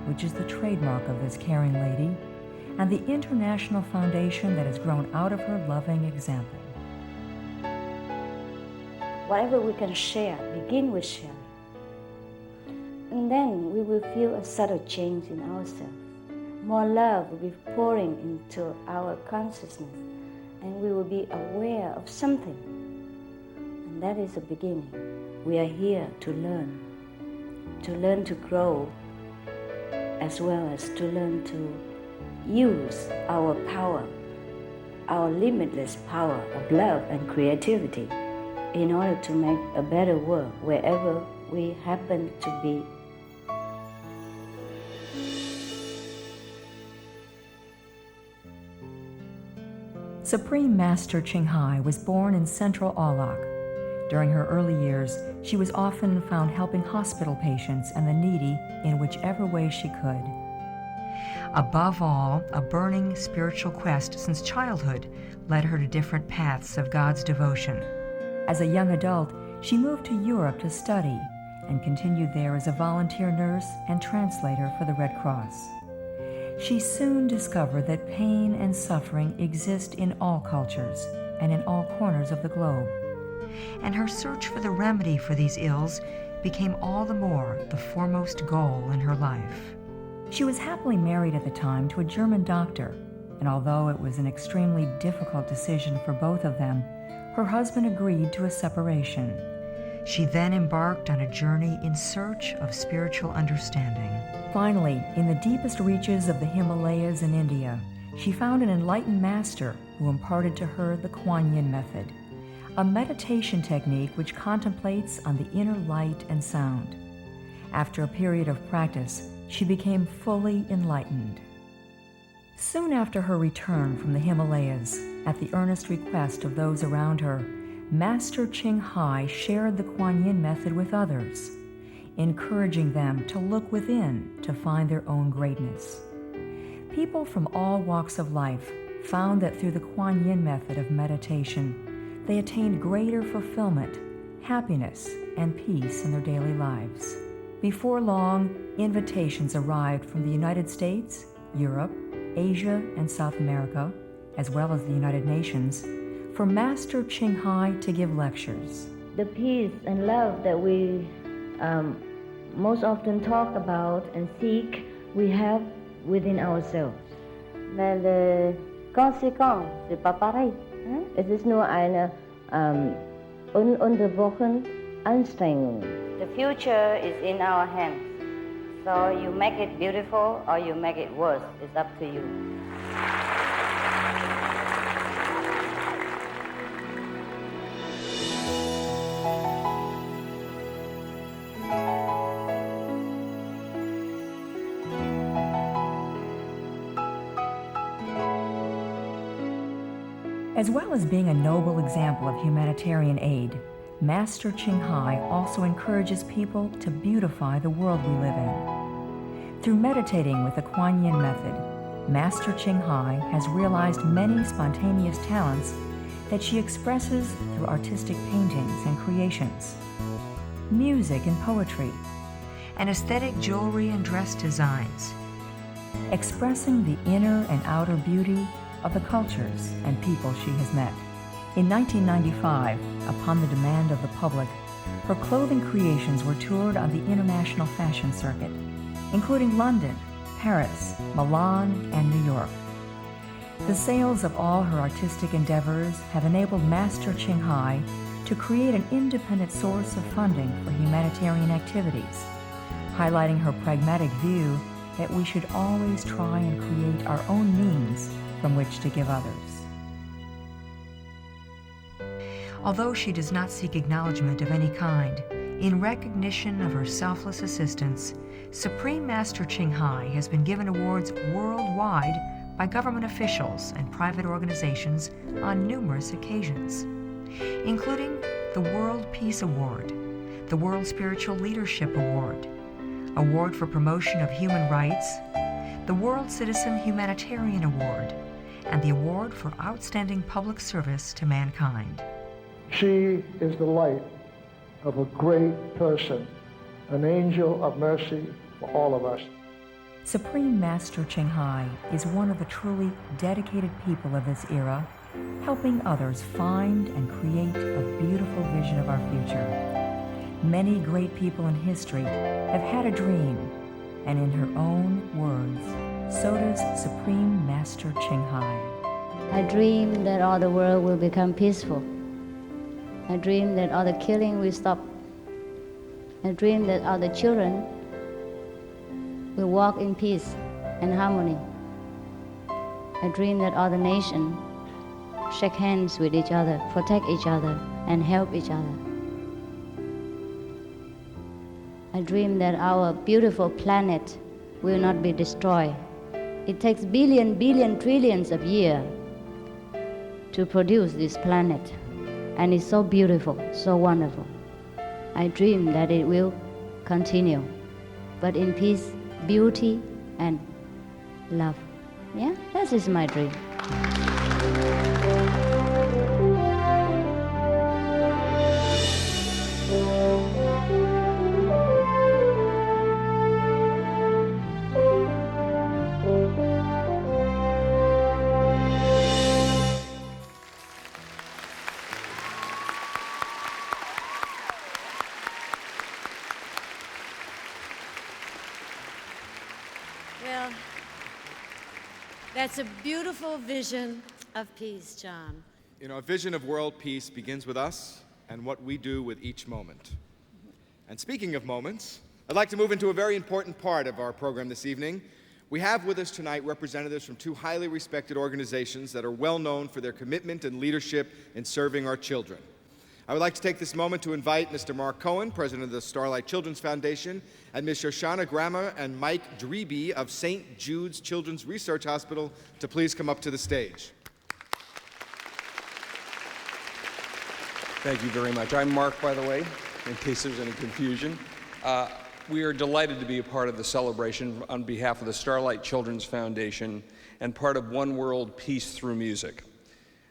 which is the trademark of this caring lady, and the international foundation that has grown out of her loving example. Whatever we can share, begin with sharing. And then we will feel a subtle change in ourselves. More love will be pouring into our consciousness, and we will be aware of something. And that is the beginning. We are here to learn to grow, as well as to learn to use our power, our limitless power of love and creativity in order to make a better world wherever we happen to be. Supreme Master Ching Hai was born in central Aulak. During her early years, she was often found helping hospital patients and the needy in whichever way she could. Above all, a burning spiritual quest since childhood led her to different paths of God's devotion. As a young adult, she moved to Europe to study and continued there as a volunteer nurse and translator for the Red Cross. She soon discovered that pain and suffering exist in all cultures and in all corners of the globe. And her search for the remedy for these ills became all the more the foremost goal in her life. She was happily married at the time to a German doctor, and although it was an extremely difficult decision for both of them, her husband agreed to a separation. She then embarked on a journey in search of spiritual understanding. Finally, in the deepest reaches of the Himalayas in India, she found an enlightened master who imparted to her the Kuan Yin method, a meditation technique which contemplates on the inner light and sound. After a period of practice, she became fully enlightened. Soon after her return from the Himalayas, at the earnest request of those around her, Master Ching Hai shared the Kuan Yin method with others, encouraging them to look within to find their own greatness. People from all walks of life found that through the Kuan Yin method of meditation, they attained greater fulfillment, happiness, and peace in their daily lives. Before long, invitations arrived from the United States, Europe, Asia, and South America, as well as the United Nations, for Master Ching Hai to give lectures. The peace and love that we most often talk about and seek, we have within ourselves. Là le conséquent, c'est pas pareil. Es ist nur eine ununterbrochen Anstrengung. The future is in our hands. So you make it beautiful or you make it worse. It's up to you. As well as being a noble example of humanitarian aid, Master Ching Hai also encourages people to beautify the world we live in. Through meditating with the Kuan Yin method, Master Ching Hai has realized many spontaneous talents that she expresses through artistic paintings and creations, music and poetry, and aesthetic jewelry and dress designs, expressing the inner and outer beauty of the cultures and people she has met. In 1995, upon the demand of the public, her clothing creations were toured on the international fashion circuit, including London, Paris, Milan, and New York. The sales of all her artistic endeavors have enabled Master Ching Hai to create an independent source of funding for humanitarian activities, highlighting her pragmatic view that we should always try and create our own means from which to give others. Although she does not seek acknowledgement of any kind, in recognition of her selfless assistance, Supreme Master Ching Hai has been given awards worldwide by government officials and private organizations on numerous occasions, including the World Peace Award, the World Spiritual Leadership Award, Award for Promotion of Human Rights, the World Citizen Humanitarian Award, and the Award for Outstanding Public Service to Mankind. She is the light of a great person, an angel of mercy for all of us. Supreme Master Ching Hai is one of the truly dedicated people of this era, helping others find and create a beautiful vision of our future. Many great people in history have had a dream, and in her own words, so does Supreme Master Ching Hai. I dream that all the world will become peaceful. I dream that all the killing will stop. I dream that all the children will walk in peace and harmony. I dream that all the nations shake hands with each other, protect each other, and help each other. I dream that our beautiful planet will not be destroyed. It takes billion, trillions of years to produce this planet. And it's so beautiful, so wonderful. I dream that it will continue, but in peace, beauty, and love. Yeah, that is my dream. Well, that's a beautiful vision of peace, John. You know, a vision of world peace begins with us and what we do with each moment. And speaking of moments, I'd like to move into a very important part of our program this evening. We have with us tonight representatives from two highly respected organizations that are well known for their commitment and leadership in serving our children. I would like to take this moment to invite Mr. Mark Cohen, president of the Starlight Children's Foundation, and Ms. Shoshana Grammer and Mike Dreby of St. Jude's Children's Research Hospital to please come up to the stage. Thank you very much. I'm Mark, by the way, in case there's any confusion. We are delighted to be a part of the celebration on behalf of the Starlight Children's Foundation and part of One World Peace Through Music.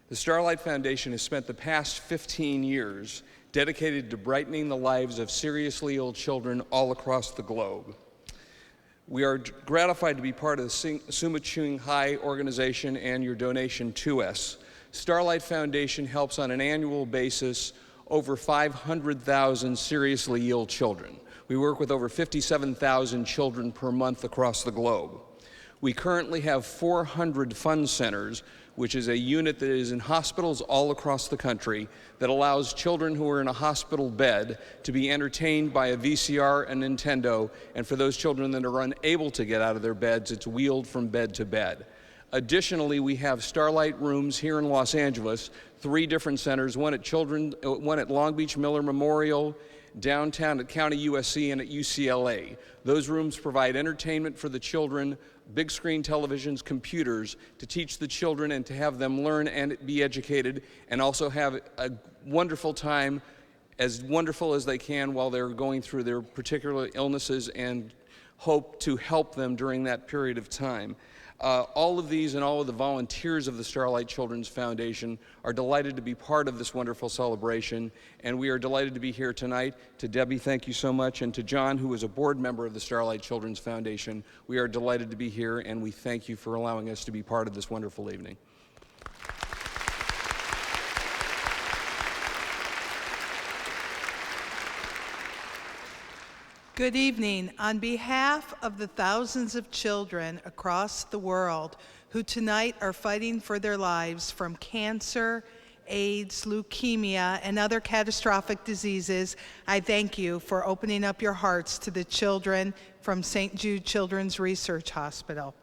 The Starlight Foundation has spent the past 15 years dedicated to brightening the lives of seriously ill children all across the globe. We are gratified to be part of the Suma Chung Hai organization and your donation to us. Starlight Foundation helps on an annual basis over 500,000 seriously ill children. We work with over 57,000 children per month across the globe. We currently have 400 fun centers, which is a unit that is in hospitals all across the country that allows children who are in a hospital bed to be entertained by a VCR and Nintendo, and for those children that are unable to get out of their beds, it's wheeled from bed to bed. Additionally, we have Starlight rooms here in Los Angeles, 3 different centers, one at Long Beach Miller Memorial, downtown at County USC, and at UCLA. Those rooms provide entertainment for the children, big screen televisions, computers, to teach the children and to have them learn and be educated, and also have a wonderful time, as wonderful as they can while they're going through their particular illnesses, and hope to help them during that period of time. All of these and all of the volunteers of the Starlight Children's Foundation are delighted to be part of this wonderful celebration, and we are delighted to be here tonight. To Debbie, thank you so much, and to John, who is a board member of the Starlight Children's Foundation, we are delighted to be here, and we thank you for allowing us to be part of this wonderful evening. Good evening. On behalf of the thousands of children across the world who tonight are fighting for their lives from cancer, AIDS, leukemia, and other catastrophic diseases, I thank you for opening up your hearts to the children from St. Jude Children's Research Hospital.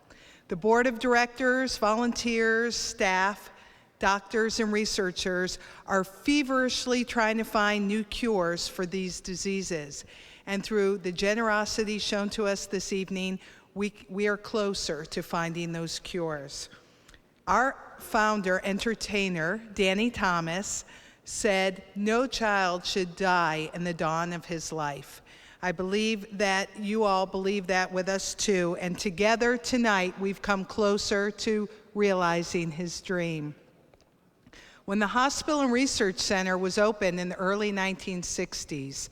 The board of directors, volunteers, staff, doctors, and researchers are feverishly trying to find new cures for these diseases. And through the generosity shown to us this evening, we are closer to finding those cures. Our founder, entertainer, Danny Thomas, said, "No child should die in the dawn of his life." I believe that you all believe that with us too, and together tonight we've come closer to realizing his dream. When the Hospital and Research Center was opened in the early 1960s,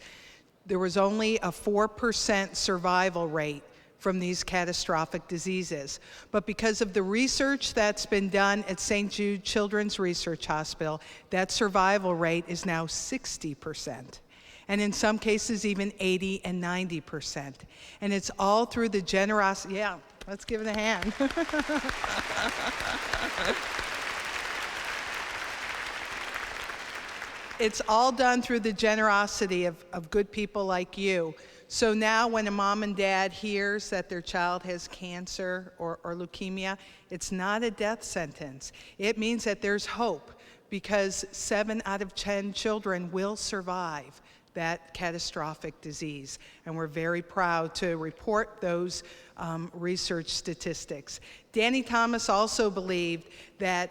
there was only a 4% survival rate from these catastrophic diseases. But because of the research that's been done at St. Jude Children's Research Hospital, that survival rate is now 60%. And in some cases, even 80 and 90%. And it's all through the generosity. Yeah, let's give it a hand. It's all done through the generosity of good people like you. So now when a mom and dad hears that their child has cancer or leukemia, it's not a death sentence. It means that there's hope, because 7 out of 10 children will survive that catastrophic disease. And we're very proud to report those research statistics. Danny Thomas also believed that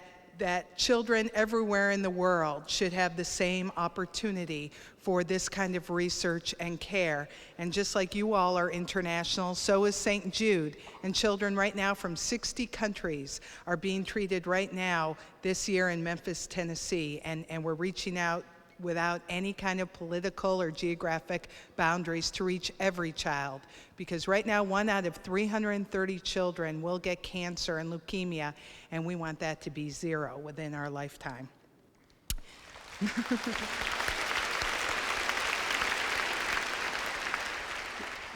children everywhere in the world should have the same opportunity for this kind of research and care. And just like you all are international, so is St. Jude. And children right now from 60 countries are being treated right now this year in Memphis, Tennessee. And we're reaching out without any kind of political or geographic boundaries to reach every child. Because right now, 1 out of 330 children will get cancer and leukemia, and we want that to be 0 within our lifetime.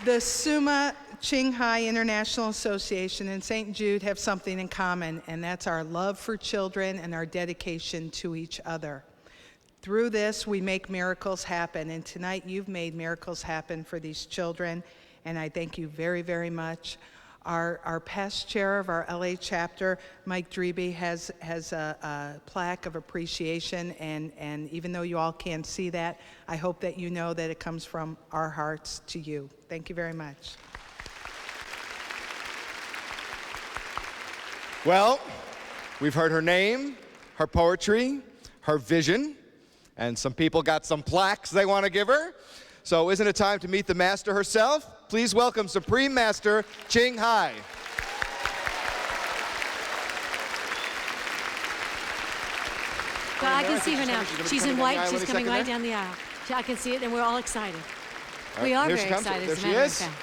The Suma Chung Hai International Association and St. Jude have something in common, and that's our love for children and our dedication to each other. Through this, we make miracles happen, and tonight you've made miracles happen for these children, and I thank you very, very much. Our past chair of our LA chapter, Mike Dreby, has a plaque of appreciation, and even though you all can't see that, I hope that you know that it comes from our hearts to you. Thank you very much. Well, we've heard her name, her poetry, her vision, and some people got some plaques they want to give her. So isn't it time to meet the master herself? Please welcome Supreme Master Ching Hai. Well, I can see her now. She's in white. She's coming right down. down the aisle. I can see it, and we're all excited. All We right, are here very she comes. excited. There as a she matter of is. fact.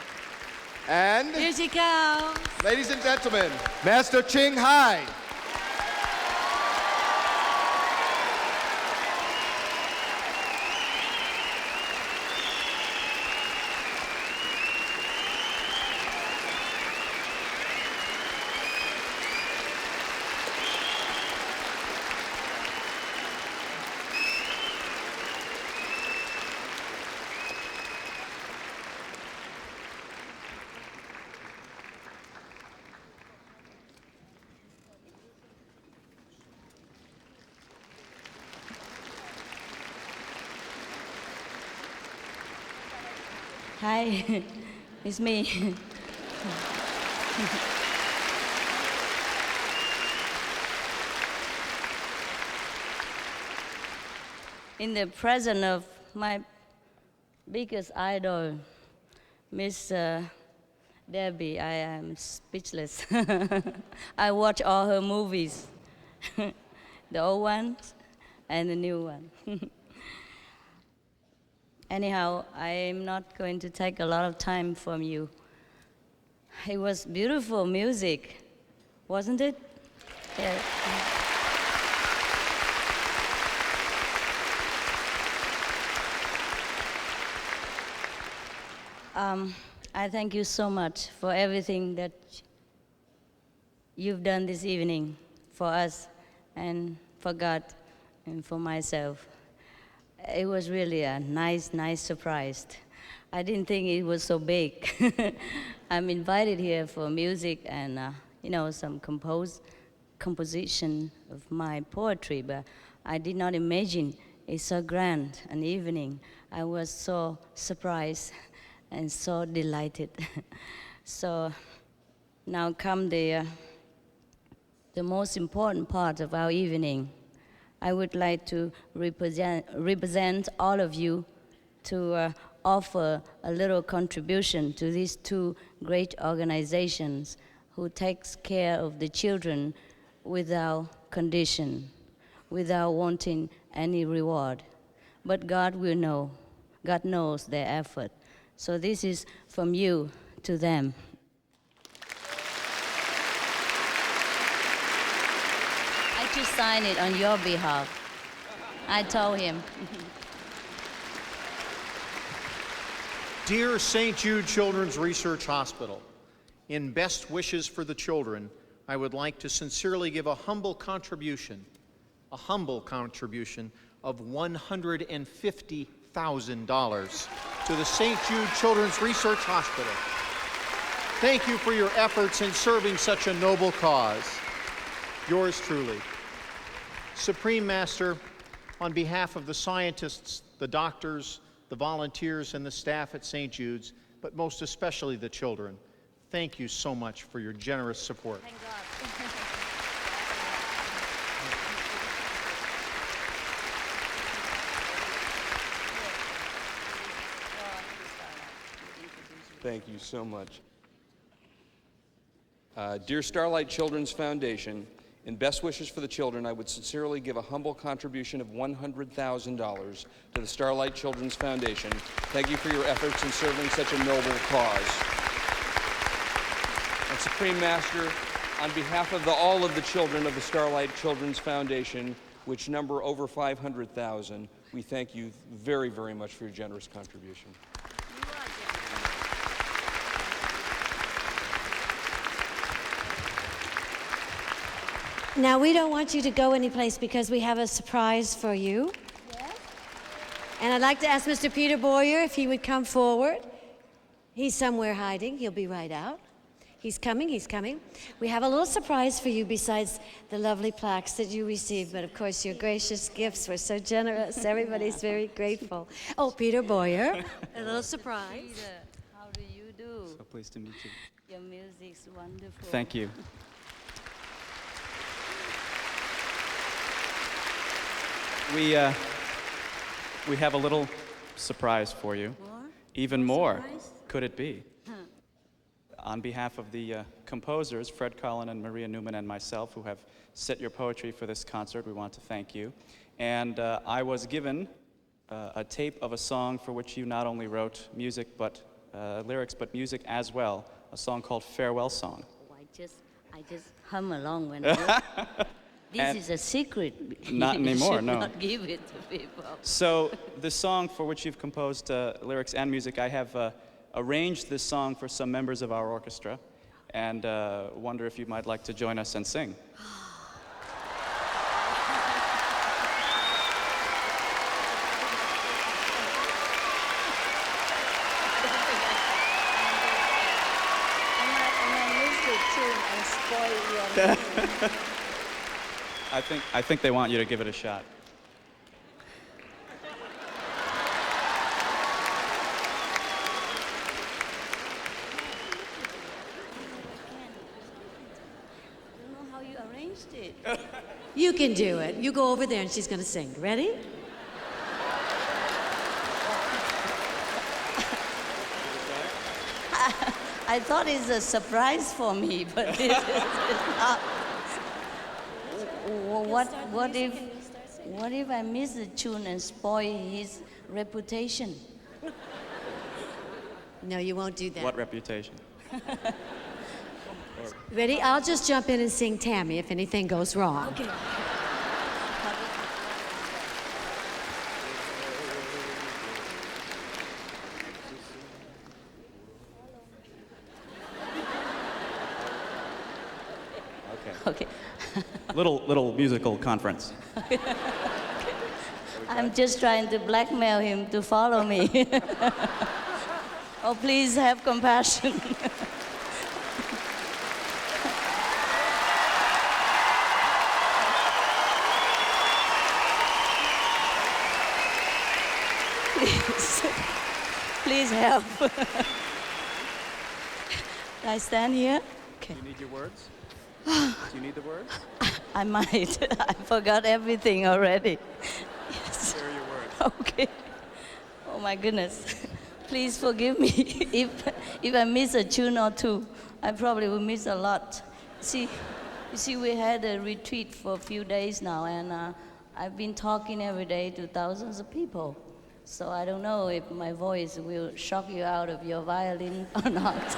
And Here she comes. ladies and gentlemen, Master Ching Hai. Hi, it's me. In the presence of my biggest idol, Miss Debbie, I am speechless. I watch all her movies, the old ones and the new one. Anyhow, I'm not going to take a lot of time from you. It was beautiful music, wasn't it? Yeah. I thank you so much for everything that you've done this evening for us and for God and for myself. It was really a nice surprise. I didn't think it was so big. I'm invited here for music and, some composition of my poetry, but I did not imagine it's so grand an evening. I was so surprised and so delighted. So now come the most important part of our evening. I would like to represent all of you to offer a little contribution to these two great organizations who takes care of the children without condition, without wanting any reward. But God will know. God knows their effort. So this is from you to them. To sign it on your behalf. I told him. Dear St. Jude Children's Research Hospital, in best wishes for the children, I would like to sincerely give a humble contribution of $150,000 to the St. Jude Children's Research Hospital. Thank you for your efforts in serving such a noble cause. Yours truly. Supreme Master, on behalf of the scientists, the doctors, the volunteers, and the staff at St. Jude's, but most especially the children, thank you so much for your generous support. Thank God. Thank you so much. Dear Starlight Children's Foundation, in best wishes for the children, I would sincerely give a humble contribution of $100,000 to the Starlight Children's Foundation. Thank you for your efforts in serving such a noble cause. And Supreme Master, on behalf of all of the children of the Starlight Children's Foundation, which number over 500,000, we thank you very, very much for your generous contribution. Now, we don't want you to go anyplace because we have a surprise for you. Yes? And I'd like to ask Mr. Peter Boyer if he would come forward. He's somewhere hiding. He'll be right out. He's coming, he's coming. We have a little surprise for you besides the lovely plaques that you received, but of course your gracious gifts were so generous. Everybody's very grateful. Oh, Peter Boyer, a little surprise. Peter, how do you do? So pleased to meet you. Your music's wonderful. Thank you. We have a little surprise for you. More? Even more, Surprise? could it be? On behalf of the composers, Fred Karlin and Maria Newman and myself, who have set your poetry for this concert, we want to thank you. And I was given a tape of a song for which you not only wrote music, but lyrics, but music as well, a song called Farewell Song. Oh, I just hum along when I This And is a secret. not anymore, You should no. not give it to people. So the song for which you've composed lyrics and music, I have arranged this song for some members of our orchestra, and wonder if you might like to join us and sing. I think they want you to give it a shot. You can do it. You go over there and she's going to sing. Ready? I thought it's a surprise for me, but it's not. What if I miss the tune and spoil his reputation? No, you won't do that. What reputation? Ready? I'll just jump in and sing Tammy if anything goes wrong. Okay. Okay. Little musical conference. I'm just trying to blackmail him to follow me. Oh, please have compassion. Please help. Can I stand here? Okay. Do you need your words? Do you need the words? I might. I forgot everything already. Yes. Here are your words. Okay. Oh my goodness. Please forgive me if I miss a tune or two. I probably will miss a lot. You see, we had a retreat for a few days now, and I've been talking every day to thousands of people. So I don't know if my voice will shock you out of your violin or not.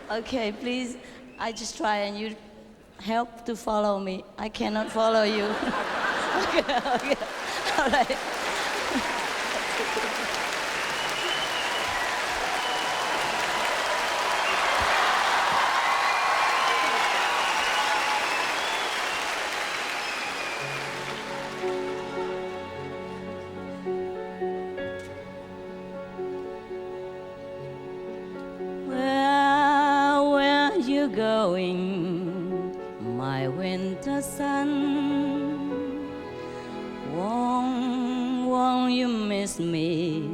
Okay, please, I just try and you help to follow me. I cannot follow you. Okay, all right. Going, my winter sun? Won't you miss me,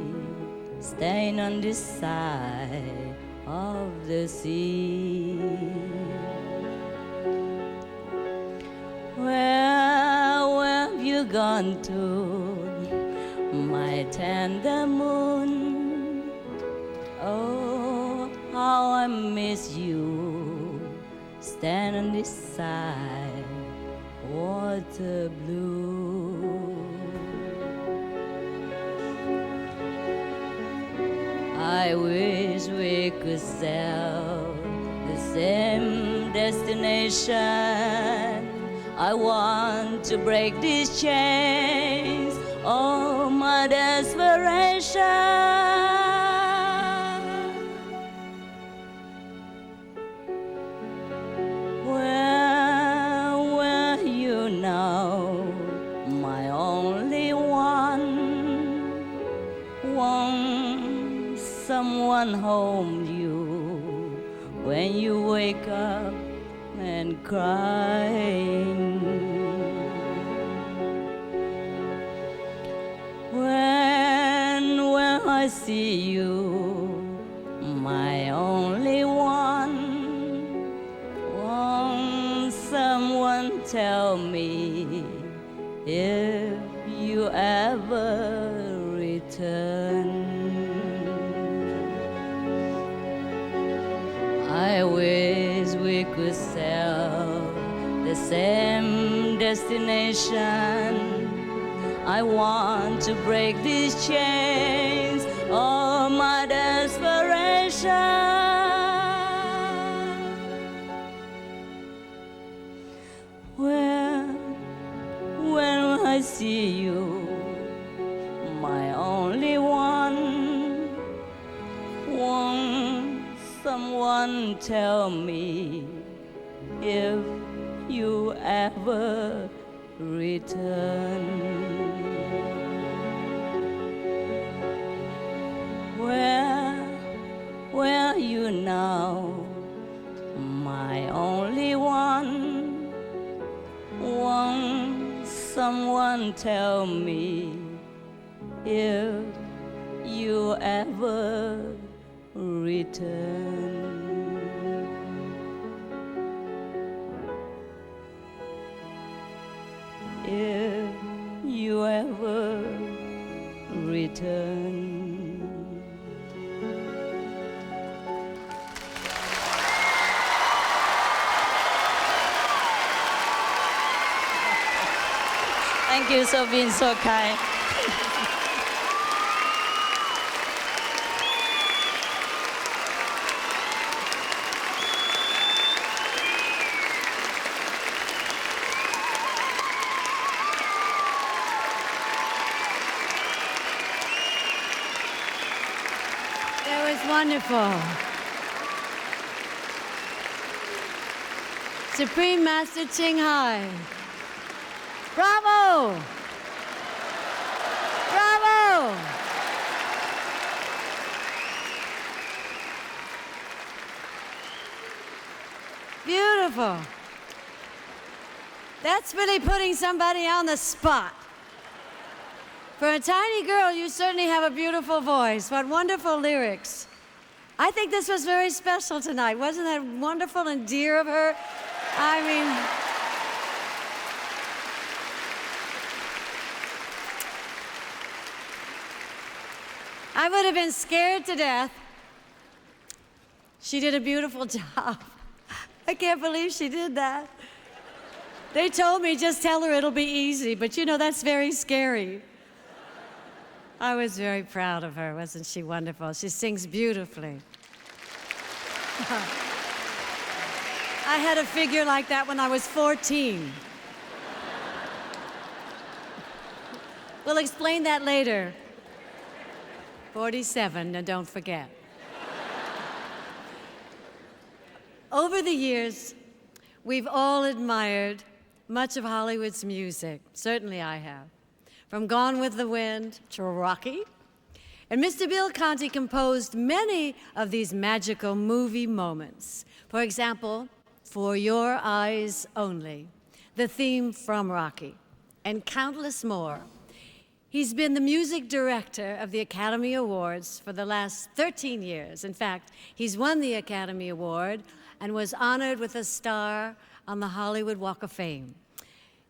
staying on this side of the sea? Where have you gone to, my tender moon? Oh, how I miss you, stand on this side, water blue. I wish we could sail the same destination. I want to break these chains, oh my desperation. My only one. Won't someone hold you, when you wake up and crying. When I see you, my only one, won't someone tell me if you ever return? I wish we could sail the same destination. I want to break these chains of my desperation. When I see you, my only one, won't someone tell me if you ever return? Where are you now, my only one? Won't someone tell me if you ever return? If you ever return. Thank you for being so kind. That was wonderful. Supreme Master Ching Hai. Bravo! Bravo! Beautiful. That's really putting somebody on the spot. For a tiny girl, you certainly have a beautiful voice. What wonderful lyrics. I think this was very special tonight. Wasn't that wonderful and dear of her? I mean, I would have been scared to death. She did a beautiful job. I can't believe she did that. They told me, just tell her it'll be easy, but you know, that's very scary. I was very proud of her. Wasn't she wonderful? She sings beautifully. I had a figure like that when I was 14. We'll explain that later. 47, now don't forget. Over the years, we've all admired much of Hollywood's music. Certainly I have. From Gone with the Wind to Rocky. And Mr. Bill Conti composed many of these magical movie moments. For example, For Your Eyes Only, the theme from Rocky, and countless more. He's been the music director of the Academy Awards for the last 13 years. In fact, he's won the Academy Award and was honored with a star on the Hollywood Walk of Fame.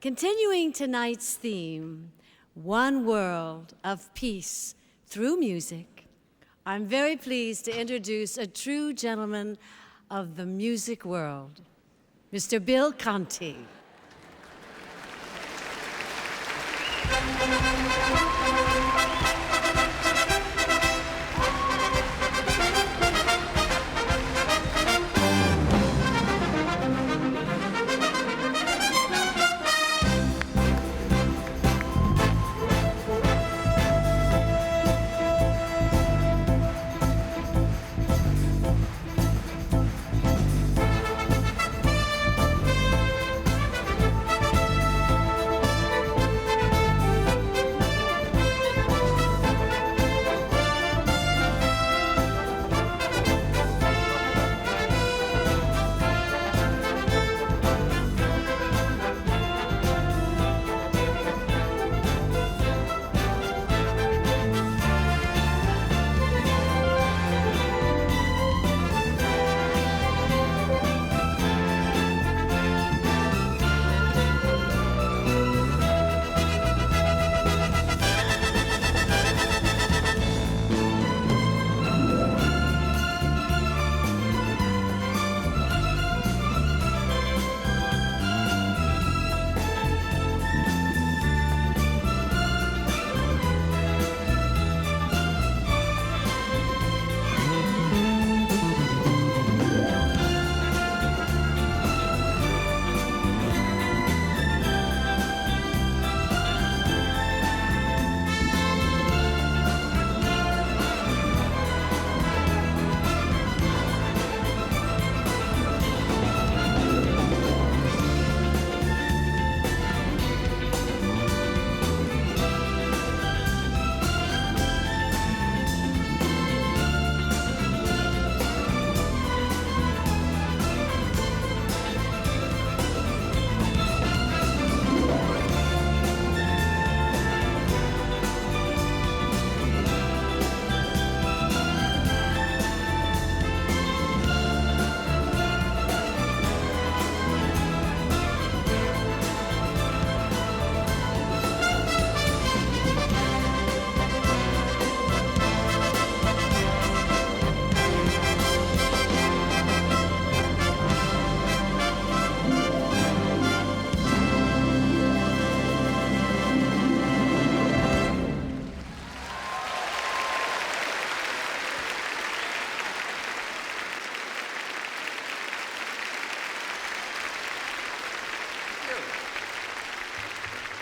Continuing tonight's theme, One World of Peace through music, I'm very pleased to introduce a true gentleman of the music world, Mr. Bill Conti.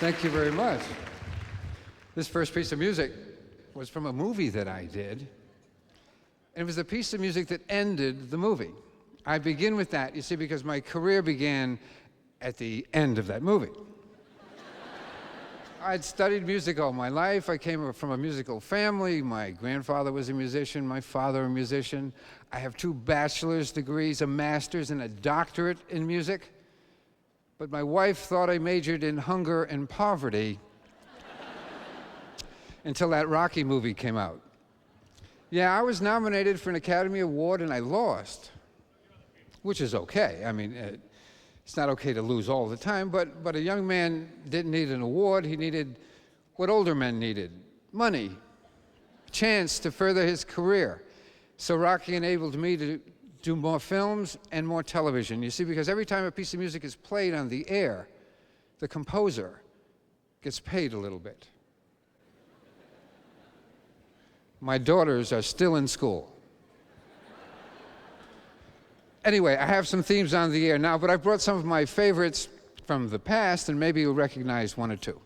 Thank you very much. This first piece of music was from a movie that I did. It was a piece of music that ended the movie. I begin with that, you see, because my career began at the end of that movie. I'd studied music all my life. I came from a musical family. My grandfather was a musician, my father a musician. I have 2 bachelor's degrees, a master's, and a doctorate in music. But my wife thought I majored in hunger and poverty until that Rocky movie came out. Yeah, I was nominated for an Academy Award and I lost, which is okay. I mean, it's not okay to lose all the time, but a young man didn't need an award. He needed what older men needed: money, a chance to further his career. So Rocky enabled me to do more films and more television. You see, because every time a piece of music is played on the air, the composer gets paid a little bit. My daughters are still in school. Anyway, I have some themes on the air now, but I brought some of my favorites from the past, and maybe you'll recognize 1 or 2.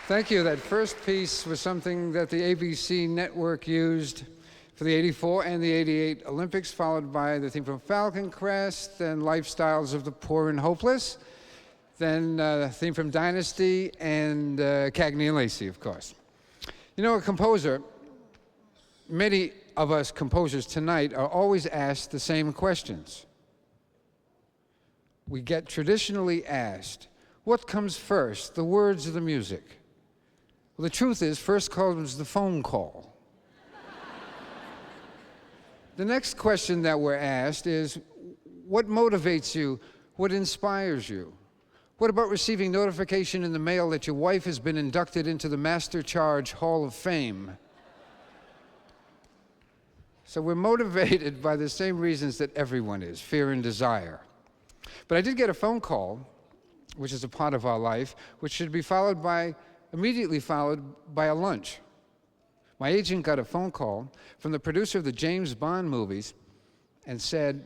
Thank you. That first piece was something that the ABC network used for the 84 and the 88 Olympics, followed by the theme from Falcon Crest, then Lifestyles of the Poor and Hopeless, then the theme from Dynasty, and Cagney and Lacey, of course. You know, a composer, many of us composers tonight are always asked the same questions. We get traditionally asked, what comes first, the words or the music? Well, the truth is, first comes the phone call. The next question that we're asked is, what motivates you? What inspires you? What about receiving notification in the mail that your wife has been inducted into the Master Charge Hall of Fame? So we're motivated by the same reasons that everyone is, fear and desire. But I did get a phone call, which is a part of our life, which should be immediately followed by a lunch. My agent got a phone call from the producer of the James Bond movies and said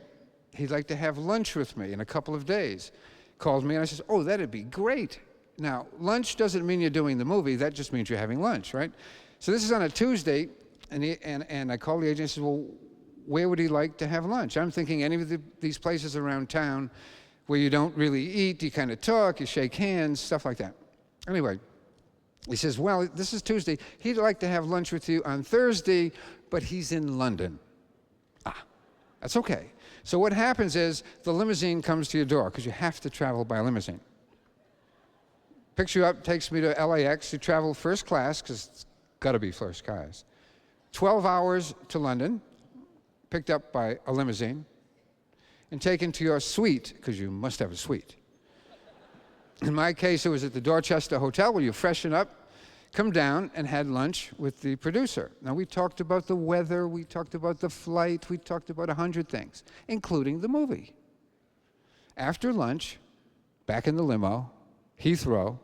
he'd like to have lunch with me in a couple of days. Called me and I said, oh, that'd be great. Now, lunch doesn't mean you're doing the movie, that just means you're having lunch, right? So this is on a Tuesday, and I called the agent and said, well, where would he like to have lunch? I'm thinking any of these places around town where you don't really eat, you kind of talk, you shake hands, stuff like that. Anyway, he says, well, this is Tuesday. He'd like to have lunch with you on Thursday, but he's in London. That's okay. So what happens is the limousine comes to your door, because you have to travel by limousine. Picks you up, takes me to LAX. You travel first class, because it's got to be first class. 12 hours to London, picked up by a limousine, and taken to your suite, because you must have a suite. In my case, it was at the Dorchester Hotel, where you freshen up, come down, and had lunch with the producer. Now, we talked about the weather, we talked about the flight, we talked about 100 things, including the movie. After lunch, back in the limo, Heathrow,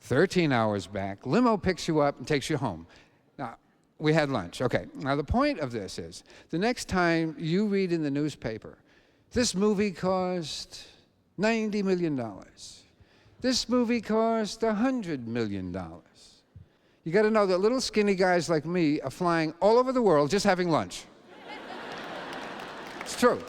13 hours back, limo picks you up and takes you home. Now, we had lunch. Okay, now the point of this is, the next time you read in the newspaper, this movie cost $90 million. This movie cost $100 million. You got to know that little skinny guys like me are flying all over the world just having lunch. It's true.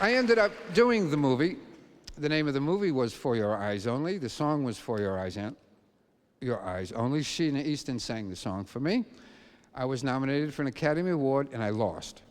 I ended up doing the movie. The name of the movie was For Your Eyes Only. The song was For Your Eyes Only. Sheena Easton sang the song for me. I was nominated for an Academy Award, and I lost.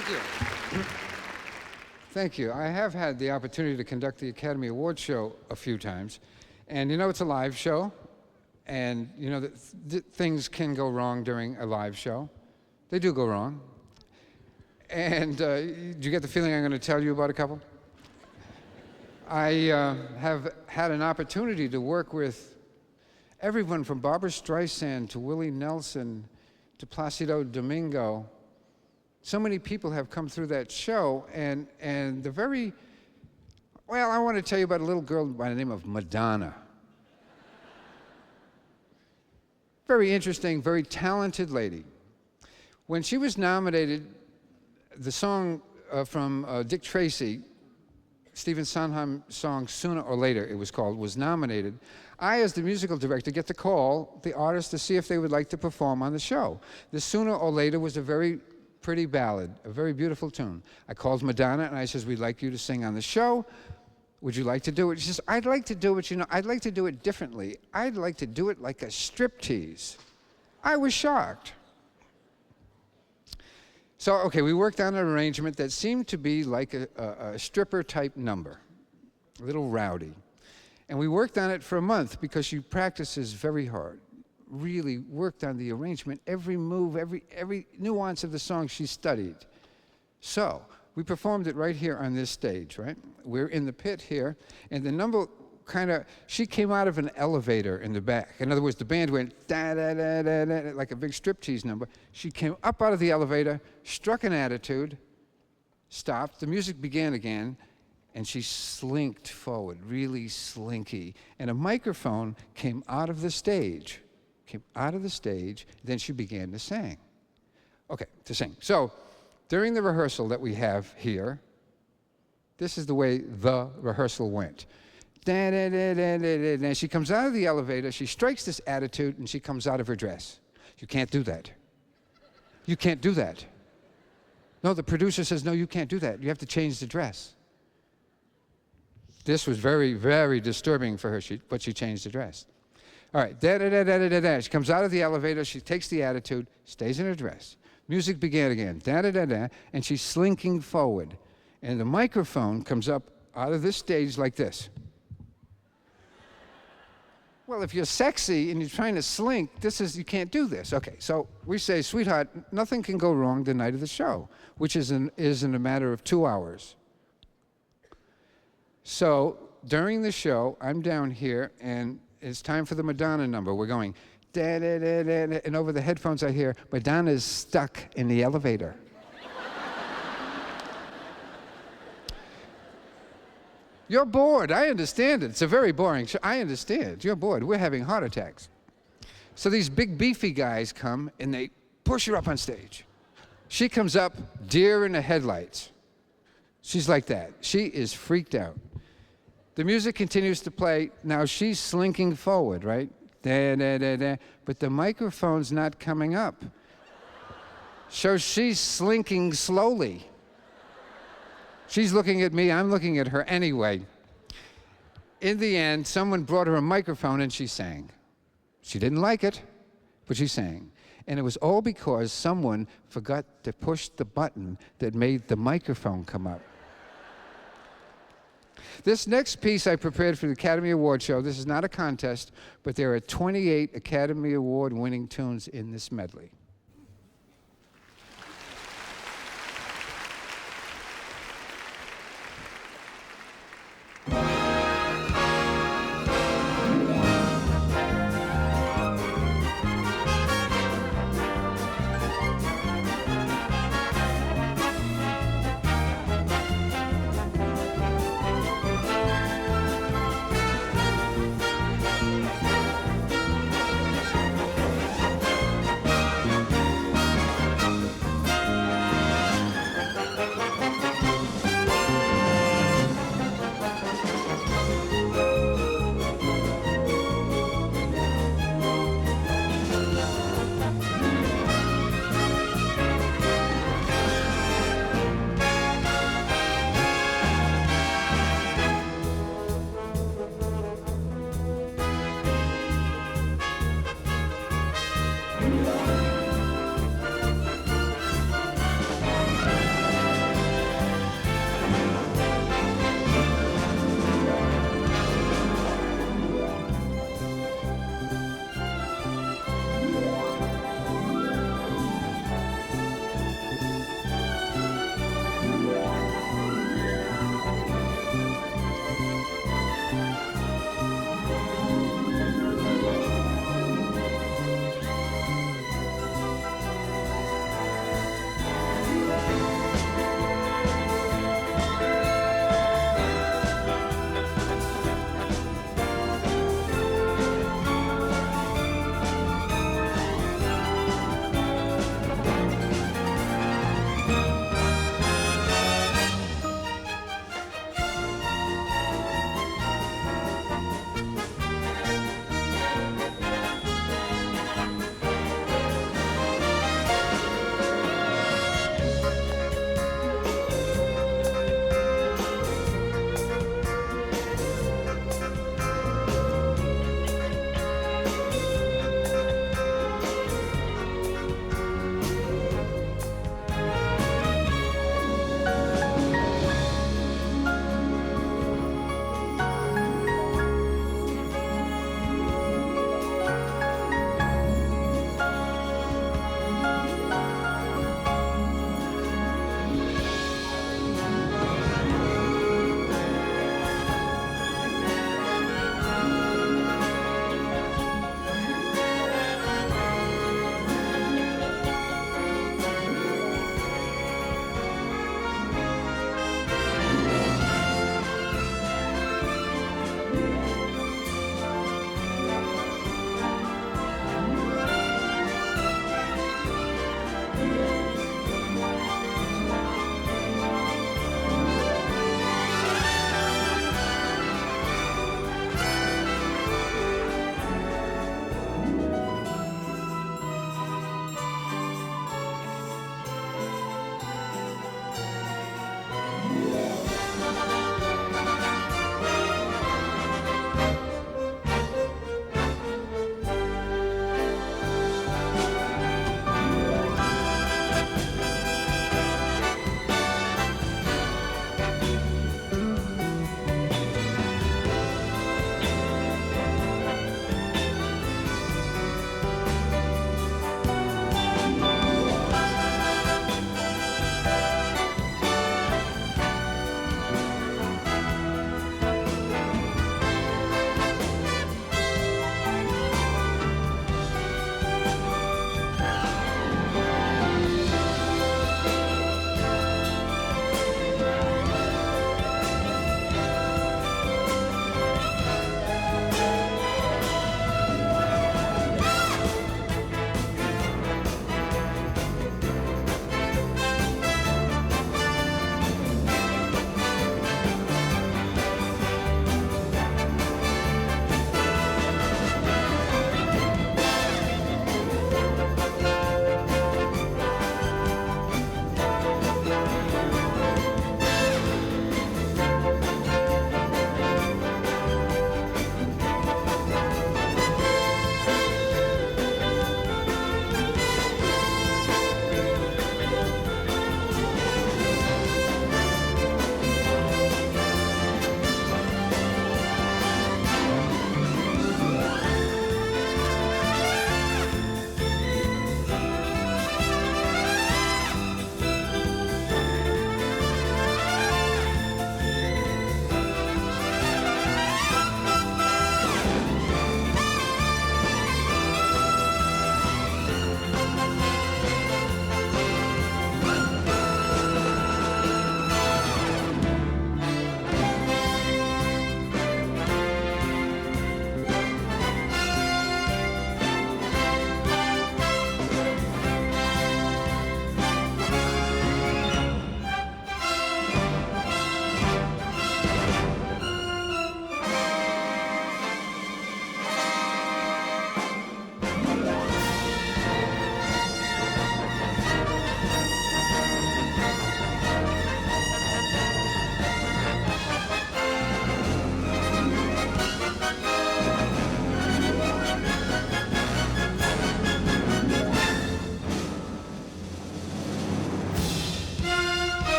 Thank you. Thank you. I have had the opportunity to conduct the Academy Awards show a few times. And you know, it's a live show. And you know, things can go wrong during a live show. They do go wrong. And do you get the feeling I'm going to tell you about a couple? I have had an opportunity to work with everyone from Barbra Streisand to Willie Nelson to Placido Domingo. So many people have come through that show, and the very, well, I want to tell you about a little girl by the name of Madonna. Very interesting, very talented lady. When she was nominated, the song from Dick Tracy, Stephen Sondheim's song Sooner or Later, it was called, was nominated. I, as the musical director, get to call the artist to see if they would like to perform on the show. The Sooner or Later was a very pretty ballad, a very beautiful tune. I called Madonna and I says, we'd like you to sing on the show. Would you like to do it? She says, I'd like to do it, you know, I'd like to do it differently. I'd like to do it like a striptease. I was shocked. So, okay, we worked on an arrangement that seemed to be like a stripper-type number, a little rowdy. And we worked on it for a month because she practices very hard. Really worked on the arrangement, every move, every nuance of the song she studied. So, we performed it right here on this stage, right? We're in the pit here, and the number she came out of an elevator in the back. In other words, the band went da-da-da-da-da, like a big striptease number. She came up out of the elevator, struck an attitude, stopped, the music began again, and she slinked forward, really slinky. And a microphone came out of the stage, then she began to sing. Okay, to sing. So, during the rehearsal that we have here, this is the way the rehearsal went. And she comes out of the elevator, she strikes this attitude, and she comes out of her dress. You can't do that. You can't do that. No, the producer says, no, you can't do that. You have to change the dress. This was very, very disturbing for her, but she changed the dress. All right, da-da-da-da-da-da. She comes out of the elevator, she takes the attitude, stays in her dress. Music began again, da-da-da-da, and she's slinking forward. And the microphone comes up out of this stage like this. Well, if you're sexy and you're trying to slink, you can't do this. Okay, so we say, sweetheart, nothing can go wrong the night of the show, which is in a matter of 2 hours. So during the show, I'm down here, and it's time for the Madonna number. We're going, da-da-da-da-da, and over the headphones I hear, Madonna's stuck in the elevator. You're bored. I understand it. It's a very boring show. I understand. You're bored. We're having heart attacks. So these big beefy guys come and they push her up on stage. She comes up, deer in the headlights. She's like that. She is freaked out. The music continues to play. Now she's slinking forward, right? Da, da, da, da. But the microphone's not coming up. So she's slinking slowly. She's looking at me, I'm looking at her anyway. In the end, someone brought her a microphone and she sang. She didn't like it, but she sang. And it was all because someone forgot to push the button that made the microphone come up. This next piece I prepared for the Academy Award show. This is not a contest, but there are 28 Academy Award winning tunes in this medley.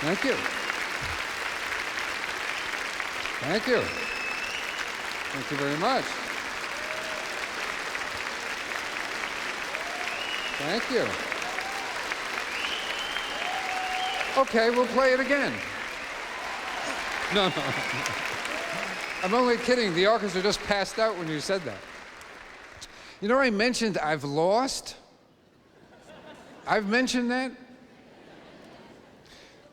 Thank you. Thank you. Thank you very much. Thank you. Okay, we'll play it again. No. I'm only kidding. The orchestra just passed out when you said that. You know, I mentioned I've lost. I've mentioned that.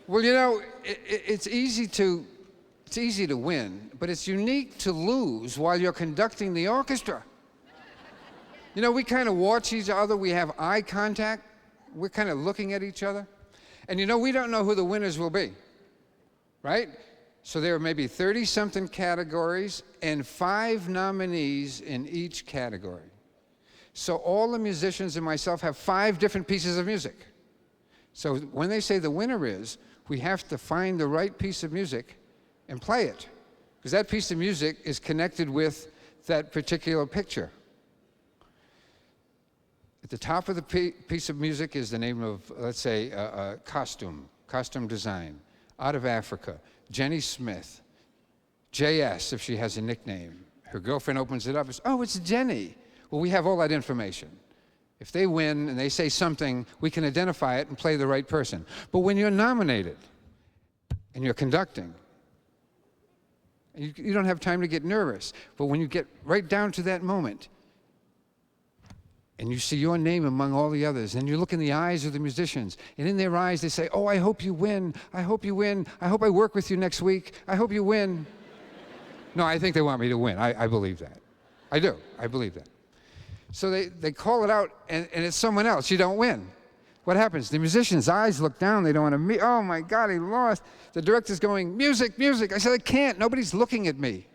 Well, you know, it's easy to win, but it's unique to lose while you're conducting the orchestra. You know, we kind of watch each other. We have eye contact. We're kind of looking at each other. And you know, we don't know who the winners will be, right? So there are maybe 30-something categories and 5 nominees in each category. So all the musicians and myself have 5 different pieces of music. So when they say the winner is, we have to find the right piece of music and play it, because that piece of music is connected with that particular picture. At the top of the piece of music is the name of, let's say, costume design, out of Africa, Jenny Smith, JS, if she has a nickname. Her girlfriend opens it up and says, oh, it's Jenny. Well, we have all that information. If they win and they say something, we can identify it and play the right person. But when you're nominated and you're conducting, you don't have time to get nervous. But when you get right down to that moment, and you see your name among all the others, and you look in the eyes of the musicians, and in their eyes they say, oh, I hope you win, I hope you win, I hope I work with you next week, I hope you win. No, I think they want me to win. I believe that. I do. I believe that. So they call it out, and it's someone else. You don't win. What happens? The musician's eyes look down. They don't want to meet. Oh, my God, he lost. The director's going, music, music. I said, I can't. Nobody's looking at me.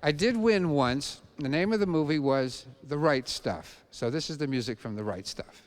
I did win once. The name of the movie was The Right Stuff. So this is the music from The Right Stuff.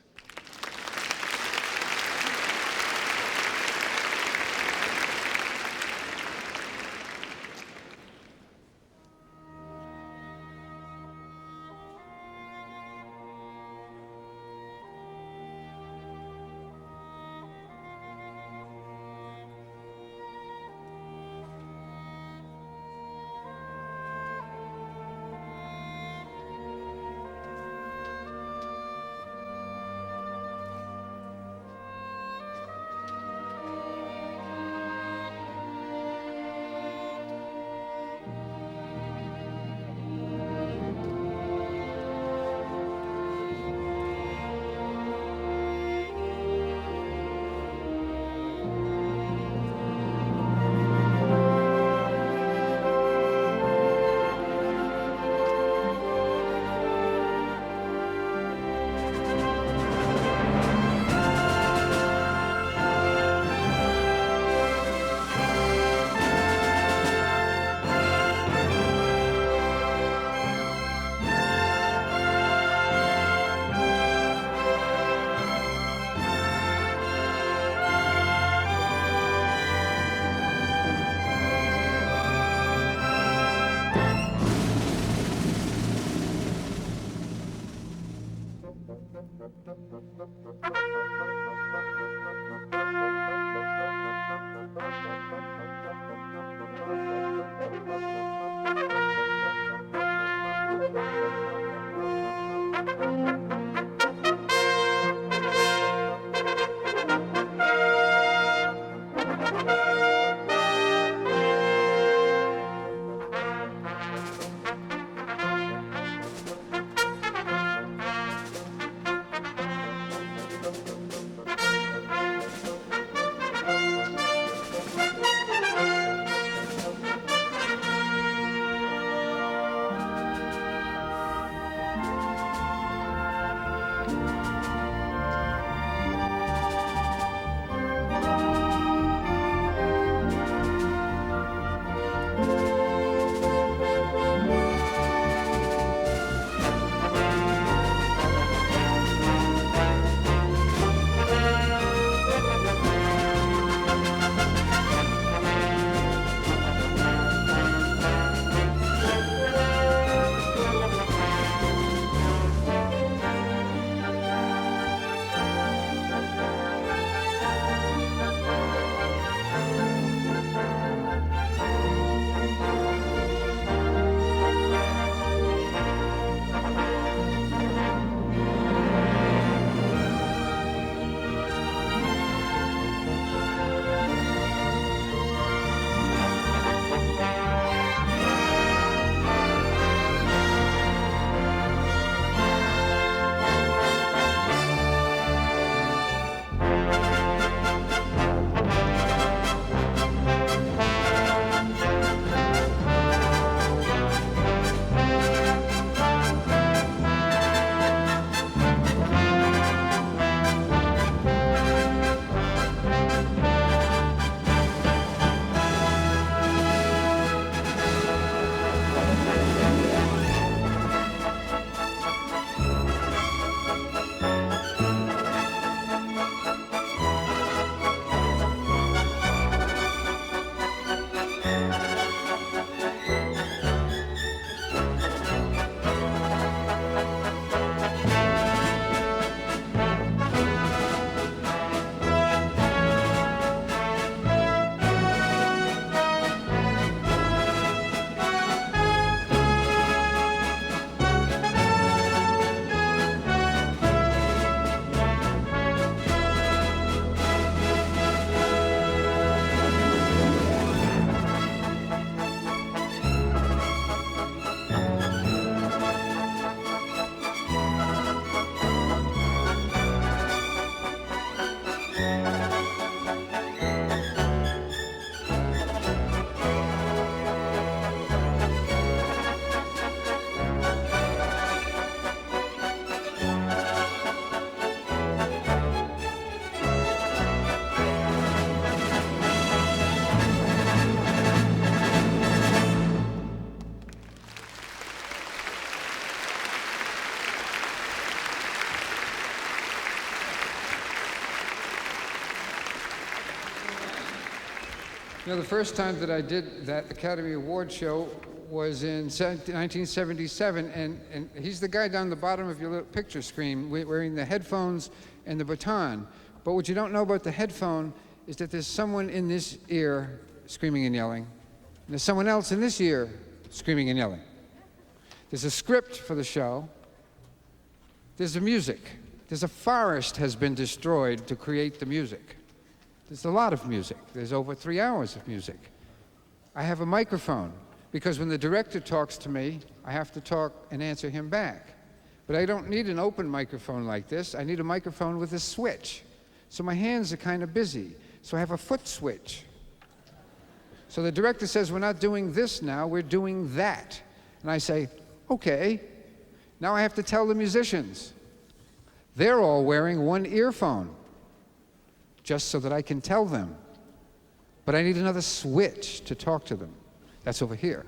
You know, the first time that I did that Academy Award show was in 1977, and he's the guy down the bottom of your little picture screen wearing the headphones and the baton. But what you don't know about the headphone is that there's someone in this ear screaming and yelling, and there's someone else in this ear screaming and yelling. There's a script for the show. There's the music. There's a forest has been destroyed to create the music. There's a lot of music. There's over 3 hours of music. I have a microphone, because when the director talks to me, I have to talk and answer him back. But I don't need an open microphone like this. I need a microphone with a switch. So my hands are kind of busy. So I have a foot switch. So the director says, we're not doing this now, we're doing that. And I say, okay. Now I have to tell the musicians. They're all wearing one earphone, just so that I can tell them. But I need another switch to talk to them. That's over here.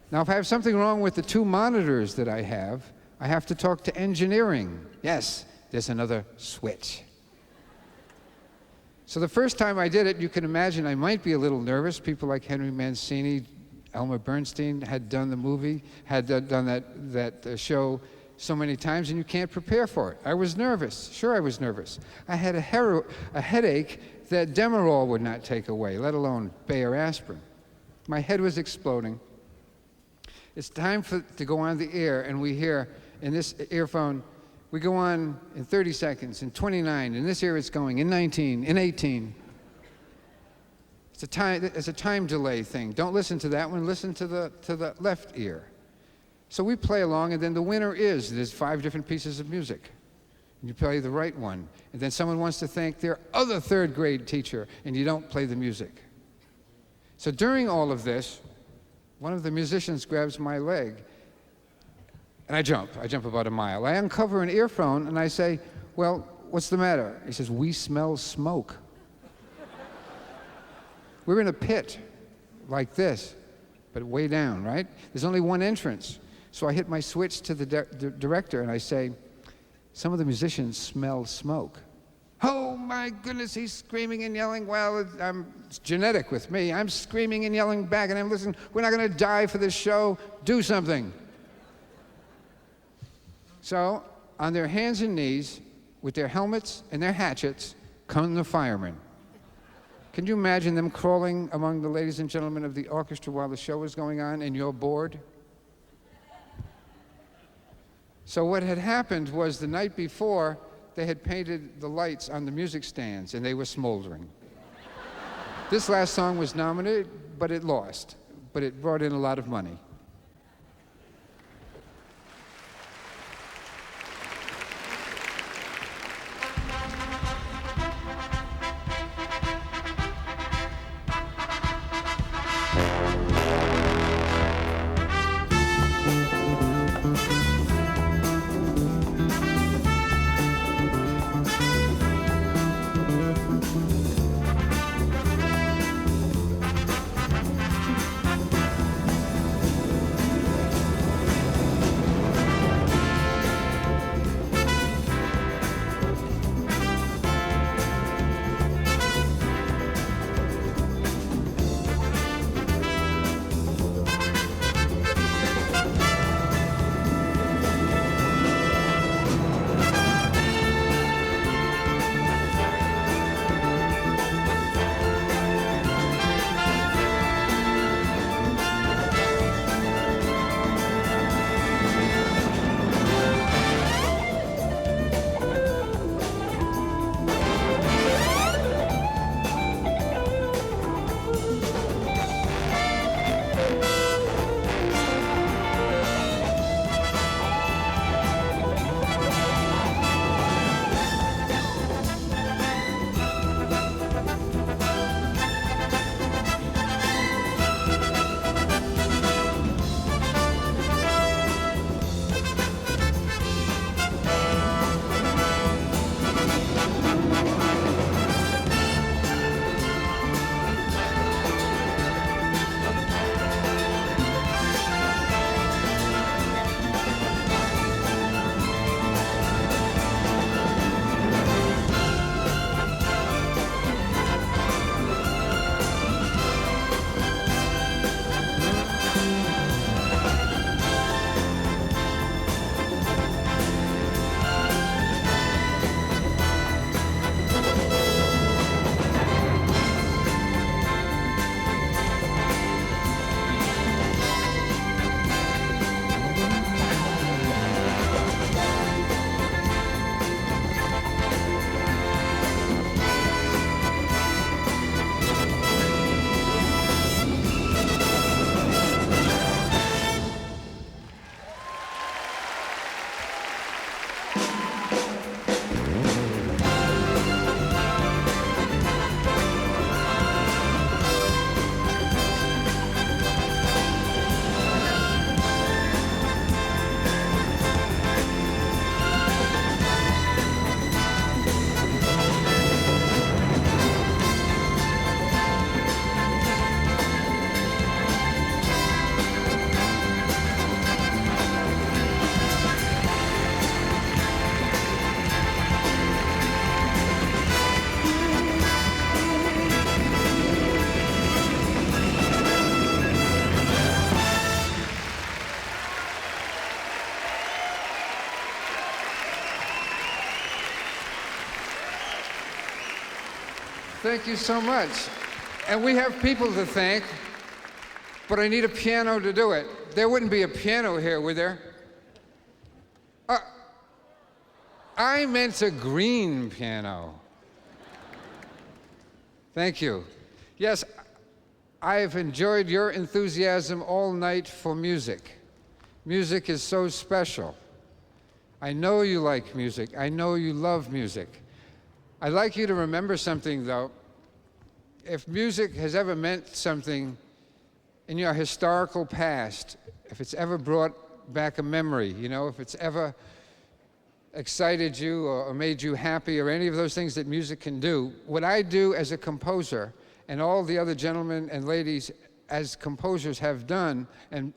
Now, if I have something wrong with the 2 monitors that I have to talk to engineering. Yes, there's another switch. So the first time I did it, you can imagine I might be a little nervous. People like Henry Mancini, Elmer Bernstein had done the movie, had done that show so many times, and you can't prepare for it. I was nervous. Sure, I was nervous. I had a headache that Demerol would not take away, let alone Bayer aspirin. My head was exploding. It's time to go on the air, and we hear in this earphone, we go on in 30 seconds, in 29, in this ear it's going, in 19, in 18. It's a time delay thing. Don't listen to that one, listen to the left ear. So we play along, and then the winner there's 5 different pieces of music. And you play the right one. And then someone wants to thank their other 3rd grade teacher, and you don't play the music. So during all of this, one of the musicians grabs my leg, and I jump about a mile. I uncover an earphone, and I say, well, what's the matter? He says, we smell smoke. We're in a pit like this, but way down, right? There's only one entrance. So I hit my switch to the director, and I say, some of the musicians smell smoke. Oh my goodness, he's screaming and yelling. Well, it's genetic with me. I'm screaming and yelling back, and I'm listening. We're not going to die for this show. Do something. So on their hands and knees, with their helmets and their hatchets, come the firemen. Can you imagine them crawling among the ladies and gentlemen of the orchestra while the show is going on, and you're bored? So what had happened was the night before, they had painted the lights on the music stands, and they were smoldering. This last song was nominated, but it lost. But it brought in a lot of money. Thank you so much. And we have people to thank, but I need a piano to do it. There wouldn't be a piano here, would there? I meant a green piano. Thank you. Yes, I've enjoyed your enthusiasm all night for music. Music is so special. I know you like music. I know you love music. I'd like you to remember something, though. If music has ever meant something in your historical past, if it's ever brought back a memory, you know, if it's ever excited you or made you happy or any of those things that music can do, what I do as a composer and all the other gentlemen and ladies as composers have done and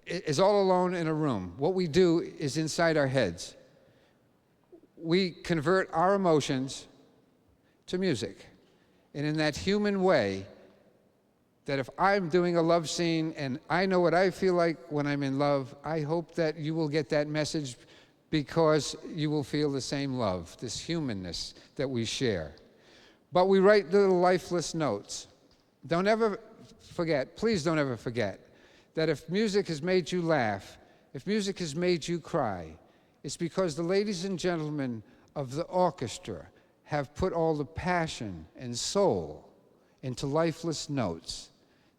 is all alone in a room. What we do is inside our heads. We convert our emotions to music. And in that human way, that if I'm doing a love scene and I know what I feel like when I'm in love, I hope that you will get that message because you will feel the same love, this humanness that we share. But we write little lifeless notes. Don't ever forget, please don't ever forget, that if music has made you laugh, if music has made you cry, it's because the ladies and gentlemen of the orchestra have put all the passion and soul into lifeless notes.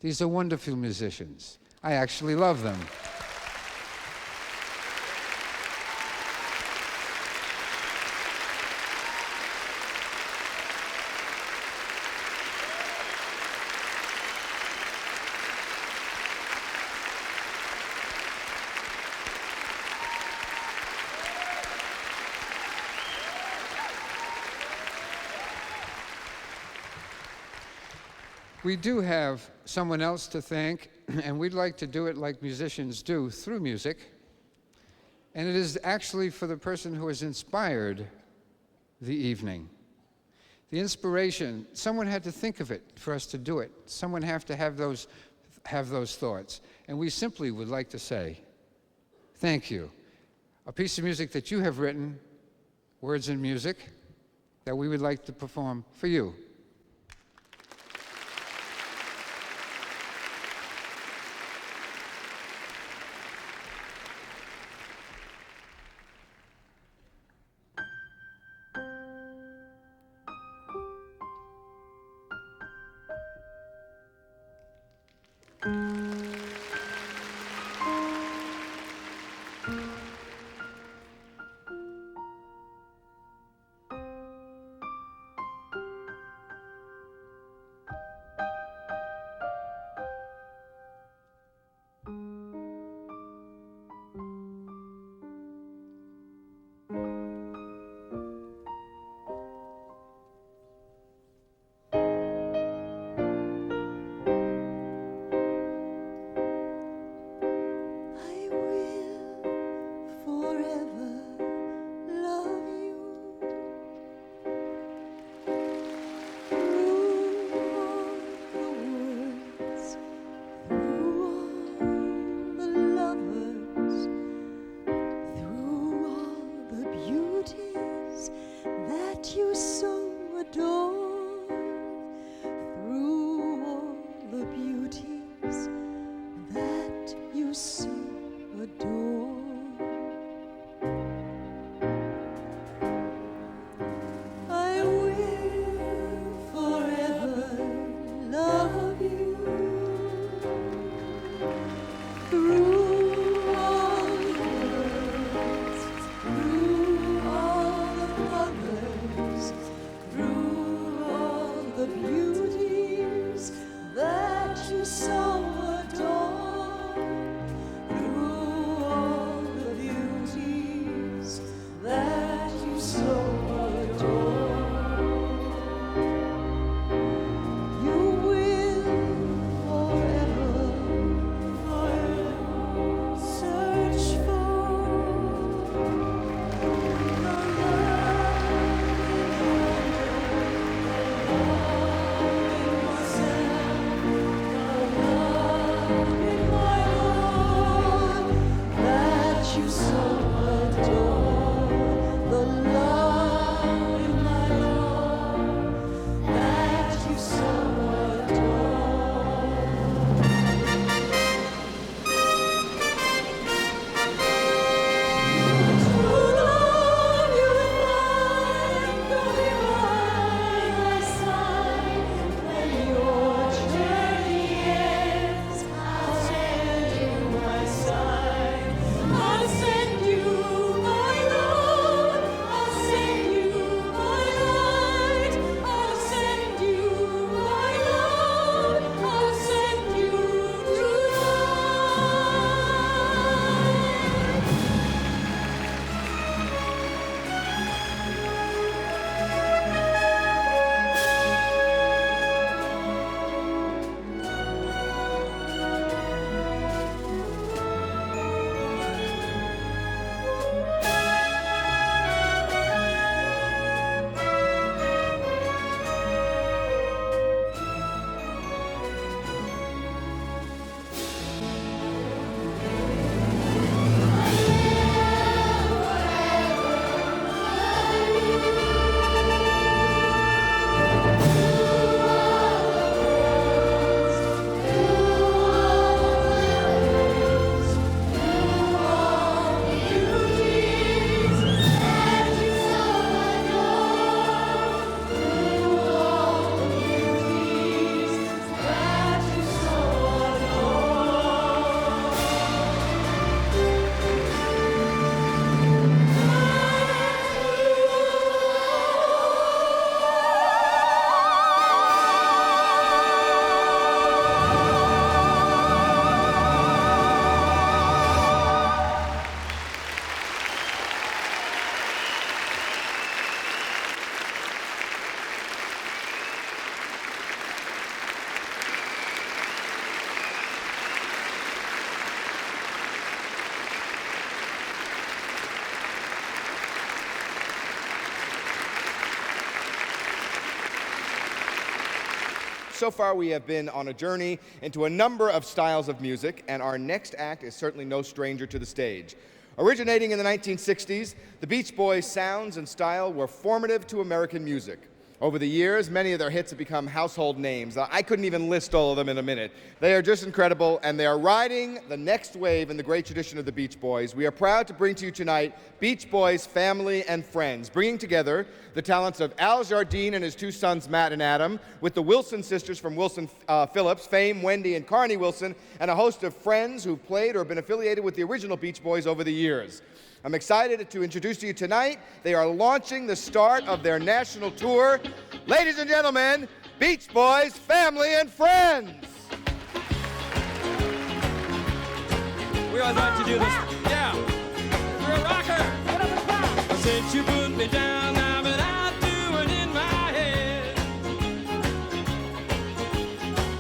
These are wonderful musicians. I actually love them. We do have someone else to thank, and we'd like to do it like musicians do, through music. And it is actually for the person who has inspired the evening. The inspiration, someone had to think of it for us to do it. Someone had to have those thoughts. And we simply would like to say, thank you. A piece of music that you have written, words and music, that we would like to perform for you. So far, we have been on a journey into a number of styles of music, and our next act is certainly no stranger to the stage. Originating in the 1960s, the Beach Boys' sounds and style were formative to American music. Over the years, many of their hits have become household names. I couldn't even list all of them in a minute. They are just incredible, and they are riding the next wave in the great tradition of the Beach Boys. We are proud to bring to you tonight Beach Boys Family and Friends, bringing together the talents of Al Jardine and his two sons, Matt and Adam, with the Wilson sisters from Wilson Phillips, fame Wendy and Carney Wilson, and a host of friends who've played or have been affiliated with the original Beach Boys over the years. I'm excited to introduce to you tonight, they are launching the start of their national tour. Ladies and gentlemen, Beach Boys Family and Friends. We always like to do this. Yeah. We're a rocker. Since you put me down, I've been out doing in my head.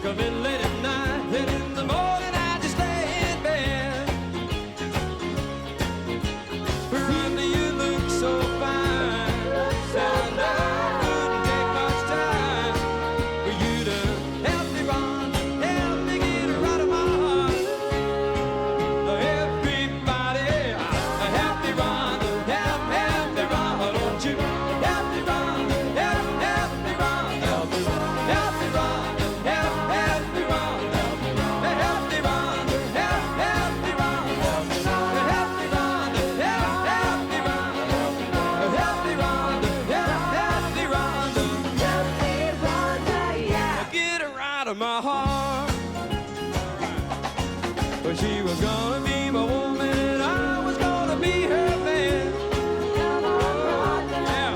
Come in late at night, and in the morning I just lay in bed. Run, you look so fine. And I wouldn't take much time for you to help me run, help me get her out of my heart. Everybody, help me run, help me run, don't you? Help me run, help me run, help me run, help me run, help me run, help me run, help me run, help me run, help me run, help me run, help me run, help me run, help me run, yeah. Get her out of my heart. But she was gonna be my woman and I was gonna be her man. Yeah.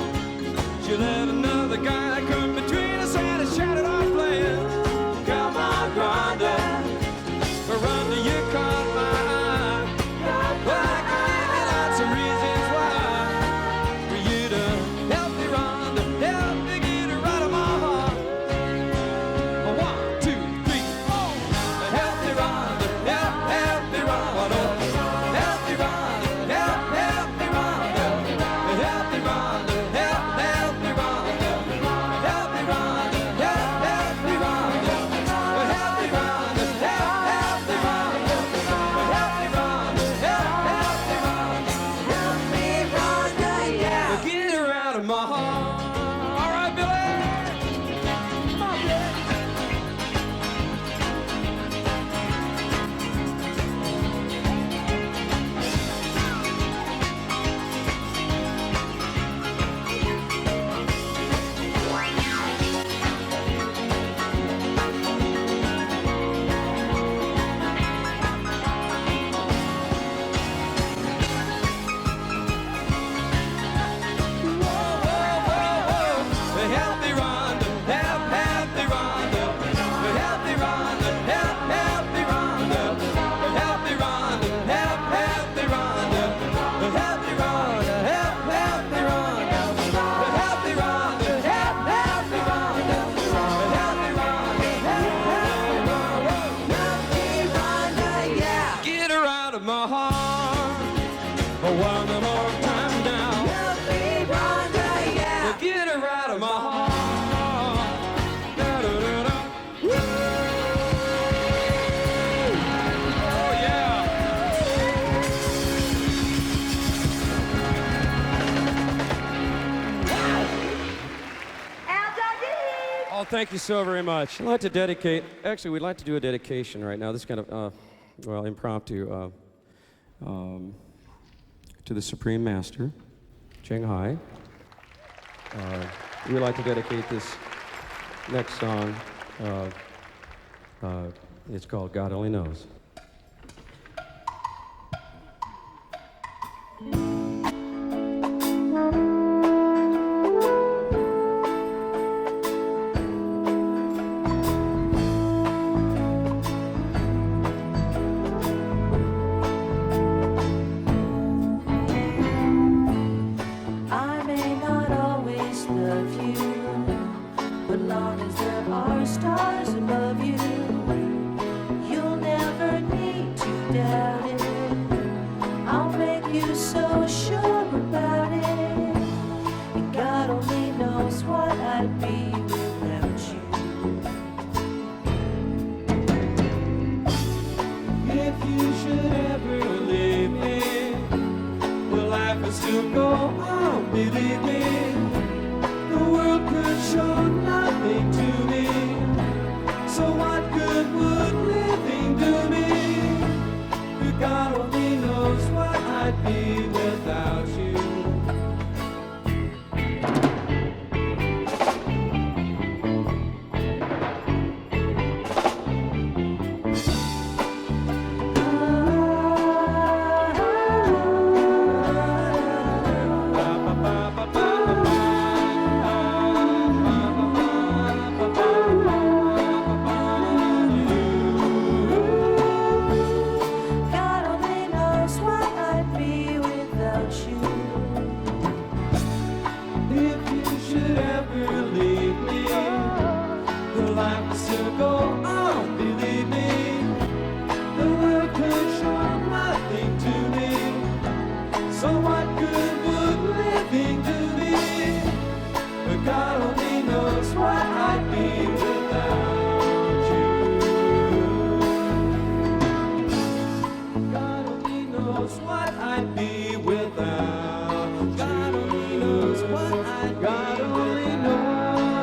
She let another guy come between us and it shattered our plans. Come on, Rhonda. Rhonda, you caught my eye. Well, I can give you lots of reasons why. For you to help me, Rhonda, help me get her out of my heart. 1, 2, 3, 4. Help me, Rhonda, help me, Rhonda. Help me, Rhonda, help me, Rhonda. Help me, Rhonda, help me, Rhonda. Help me, Rhonda, help me, Rhonda. Help me, Rhonda, help me, Rhonda. Help me, Rhonda, help me, Rhonda. Yeah. Get her out of my heart. All right, Billy. Come on, Billy. Help me, Rhonda, help me, Rhonda. Help me, Rhonda, help me, Rhonda. Help me, Rhonda, help me, Rhonda. Help me, Rhonda, help me, Rhonda. Help me, Rhonda, help me, Rhonda. Help me, Rhonda, yeah. Get her out of my heart. One more time now. Help me, Rhonda, yeah. Get her out of my heart. Da-da-da-da. Woo! Oh, yeah. Oh, thank you so very much. I'd like to dedicate, actually, we'd like to do a dedication right now. This kind of, well, impromptu, to the Supreme Master, Ching Hai. We'd like to dedicate this next song. It's called God Only Knows. I may not always love you, but long as there are stars above you, you'll never will still go on, believe me. The world could show nothing to me. So what good would living do me? God only knows what I'd be without you. God only knows what I'd be without you. If you should ever leave me, the life will still go on, believe me. The world could show nothing to me. So what good would living do me? But God only knows what I'd be without you. God only knows what I'd be without you. God only knows what I'd be. God only knows.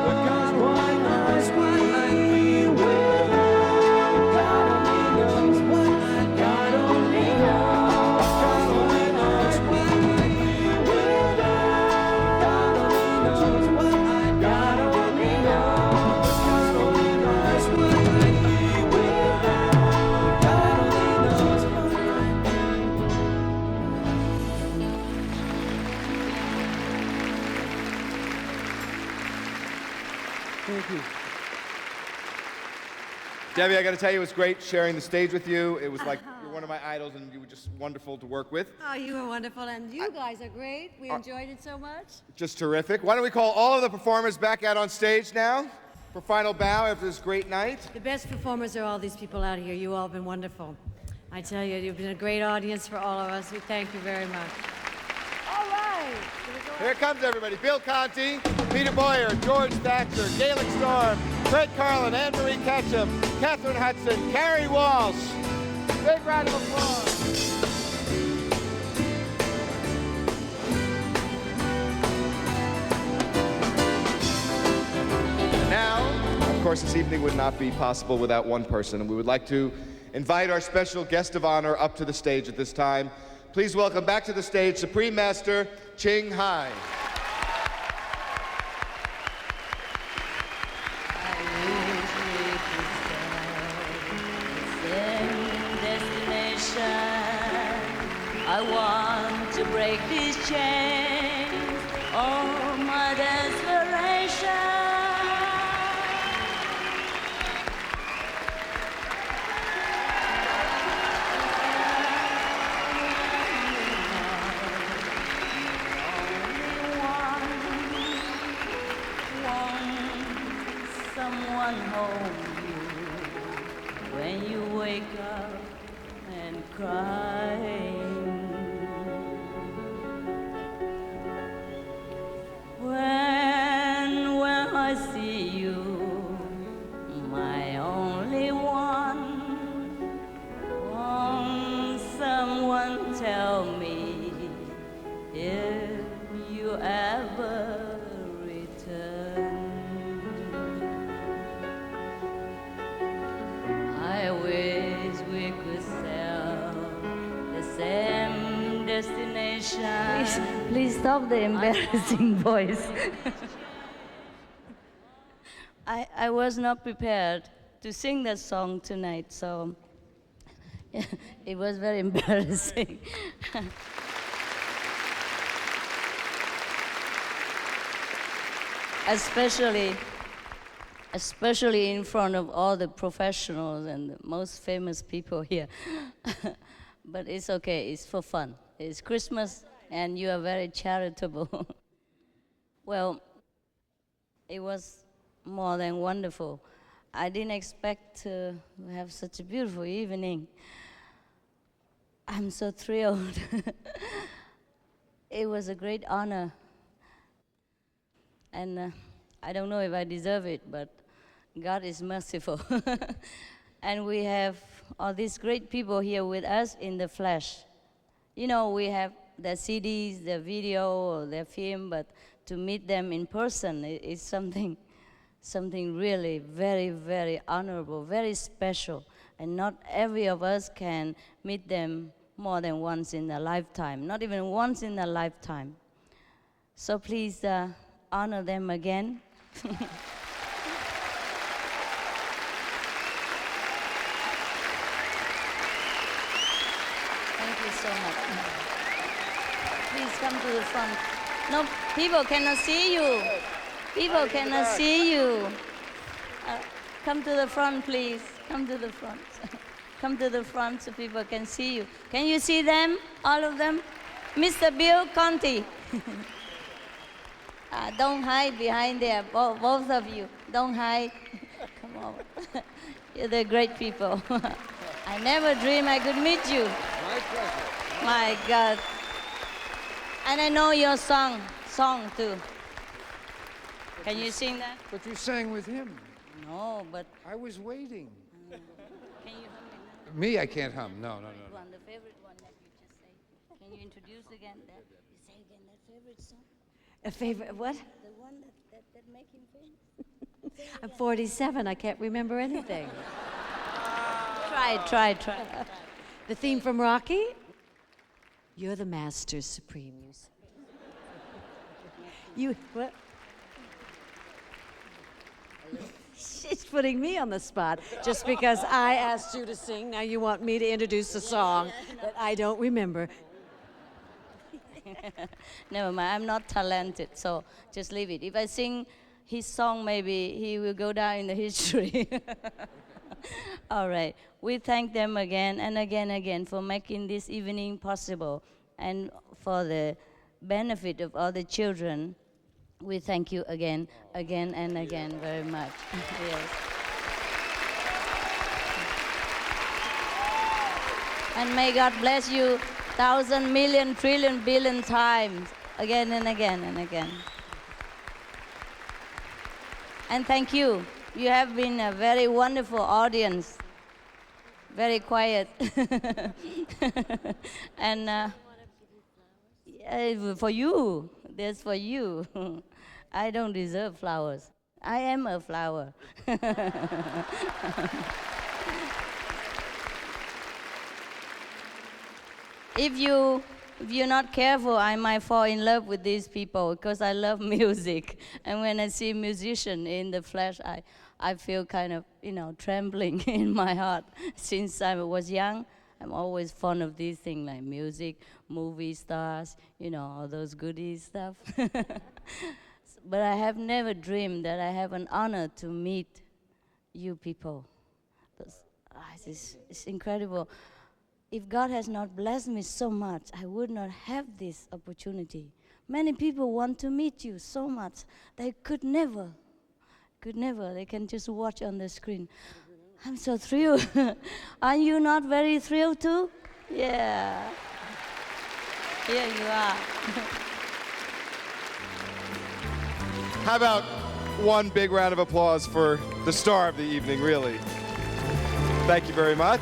But God only knows what I'd be without. God only knows what I'd. God only knows. God only knows what I'd be without. God only knows what I'd. God only knows. God only knows what I'd be without. God only knows what I'd be. Thank you. Debbie, I got to tell you, it was great sharing the stage with you. It was like you're one of my idols, and you were just wonderful to work with. Oh, you were wonderful, and you guys are great. We enjoyed it so much. Just terrific. Why don't we call all of the performers back out on stage now for final bow after this great night? The best performers are all these people out here. You all have been wonderful. I tell you, you've been a great audience for all of us. We thank you very much. All right. Here comes everybody. Bill Conti, Peter Boyer, George Thatcher, Gaelic Storm, Fred Carlin, Anne-Marie Ketchum, Catherine Hudson, Carrie Walsh. Big round of applause. Now, of course, this evening would not be possible without one person, and we would like to invite our special guest of honor up to the stage at this time. Please welcome back to the stage Supreme Master Ching Hai. I want to break these chains, oh my desperation. Someone hold you when you wake up and crying. When I see you, my only one, won't someone tell me if you ever return? I wish we could sail the same destination. Please stop the embarrassing voice. I was not prepared to sing that song tonight, so it was very embarrassing. Especially in front of all the professionals and the most famous people here. But it's okay, it's for fun. It's Christmas, and you are very charitable. Well, it was more than wonderful. I didn't expect to have such a beautiful evening. I'm so thrilled. It was a great honor. And I don't know if I deserve it, but God is merciful. And we have all these great people here with us in the flesh. You know, we have their CDs, their video, or their film, but to meet them in person is something really very, very honorable, very special. And not every of us can meet them more than once in a lifetime, not even once in a lifetime. So please honor them again. Thank you so much. Please come to the front. No, people cannot see you. People cannot see you. Come to the front, please. Come to the front. Come to the front so people can see you. Can you see them, all of them? Mr. Bill Conti. Don't hide behind there, both of you. Don't hide. Come over. You're great people. I never dreamed I could meet you. My pleasure. My God. And I know your song too. Can you sing that? But you sang with him. No, but... I was waiting. Can you hum it now? Me, I can't hum. No. One, the favorite one that you just say. Can you introduce again that? You say again that favorite song? A favorite, what? The one that make him famous? I'm 47, I can't remember anything. Try. The theme from Rocky? You're the master supreme. You, what? She's putting me on the spot just because I asked you to sing. Now you want me to introduce a song that I don't remember. Never mind, I'm not talented, so just leave it. If I sing his song, maybe he will go down in the history. All right, we thank them again and again for making this evening possible, and for the benefit of all the children. We thank you again and again very much. Yes. And may God bless you 1,000, million, trillion, billion times, again and again and again. And thank you. You have been a very wonderful audience, very quiet. And for you, there's for you. I don't deserve flowers. I am a flower. If you're not careful, I might fall in love with these people because I love music. And when I see a musician in the flesh, I feel kind of, trembling in my heart. Since I was young, I'm always fond of these things like music, movie stars, all those goodies stuff. But I have never dreamed that I have an honor to meet you people. It's incredible. If God has not blessed me so much, I would not have this opportunity. Many people want to meet you so much. They could never. They can just watch on the screen. I'm so thrilled. Are you not very thrilled too? Yeah. Here you are. How about one big round of applause for the star of the evening, really? Thank you very much.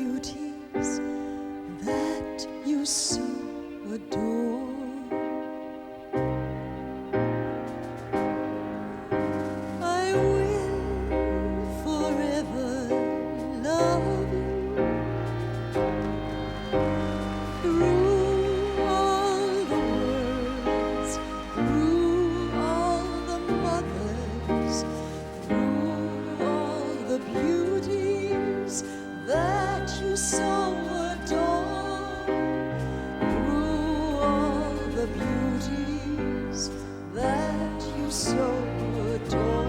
beauties that you so adore. I will forever love you through all the worlds, through all the mothers, through all the beauties that you so adore, through all the beauties that you so adore.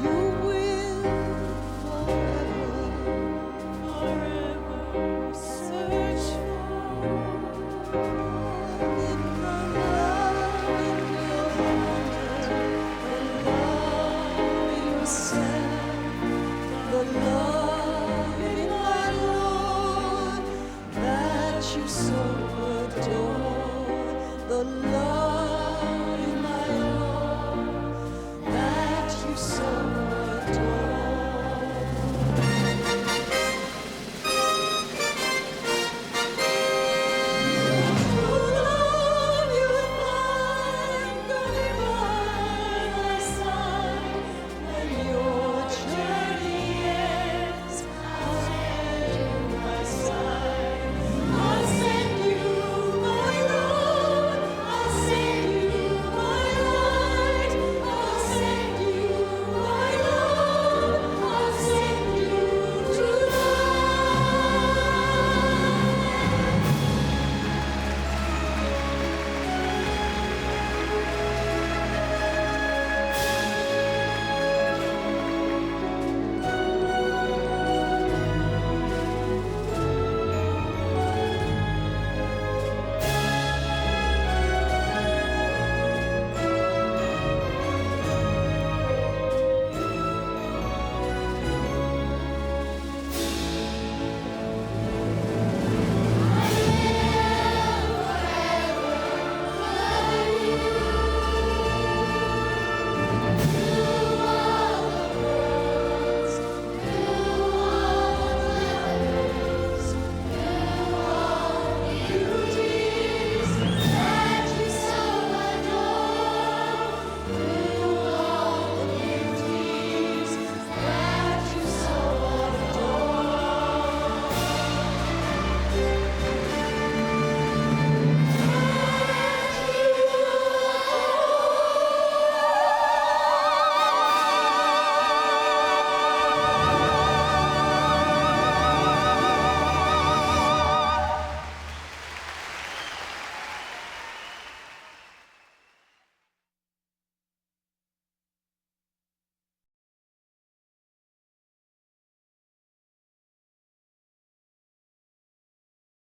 You will forever search for in the love in your heart, the love yourself, the love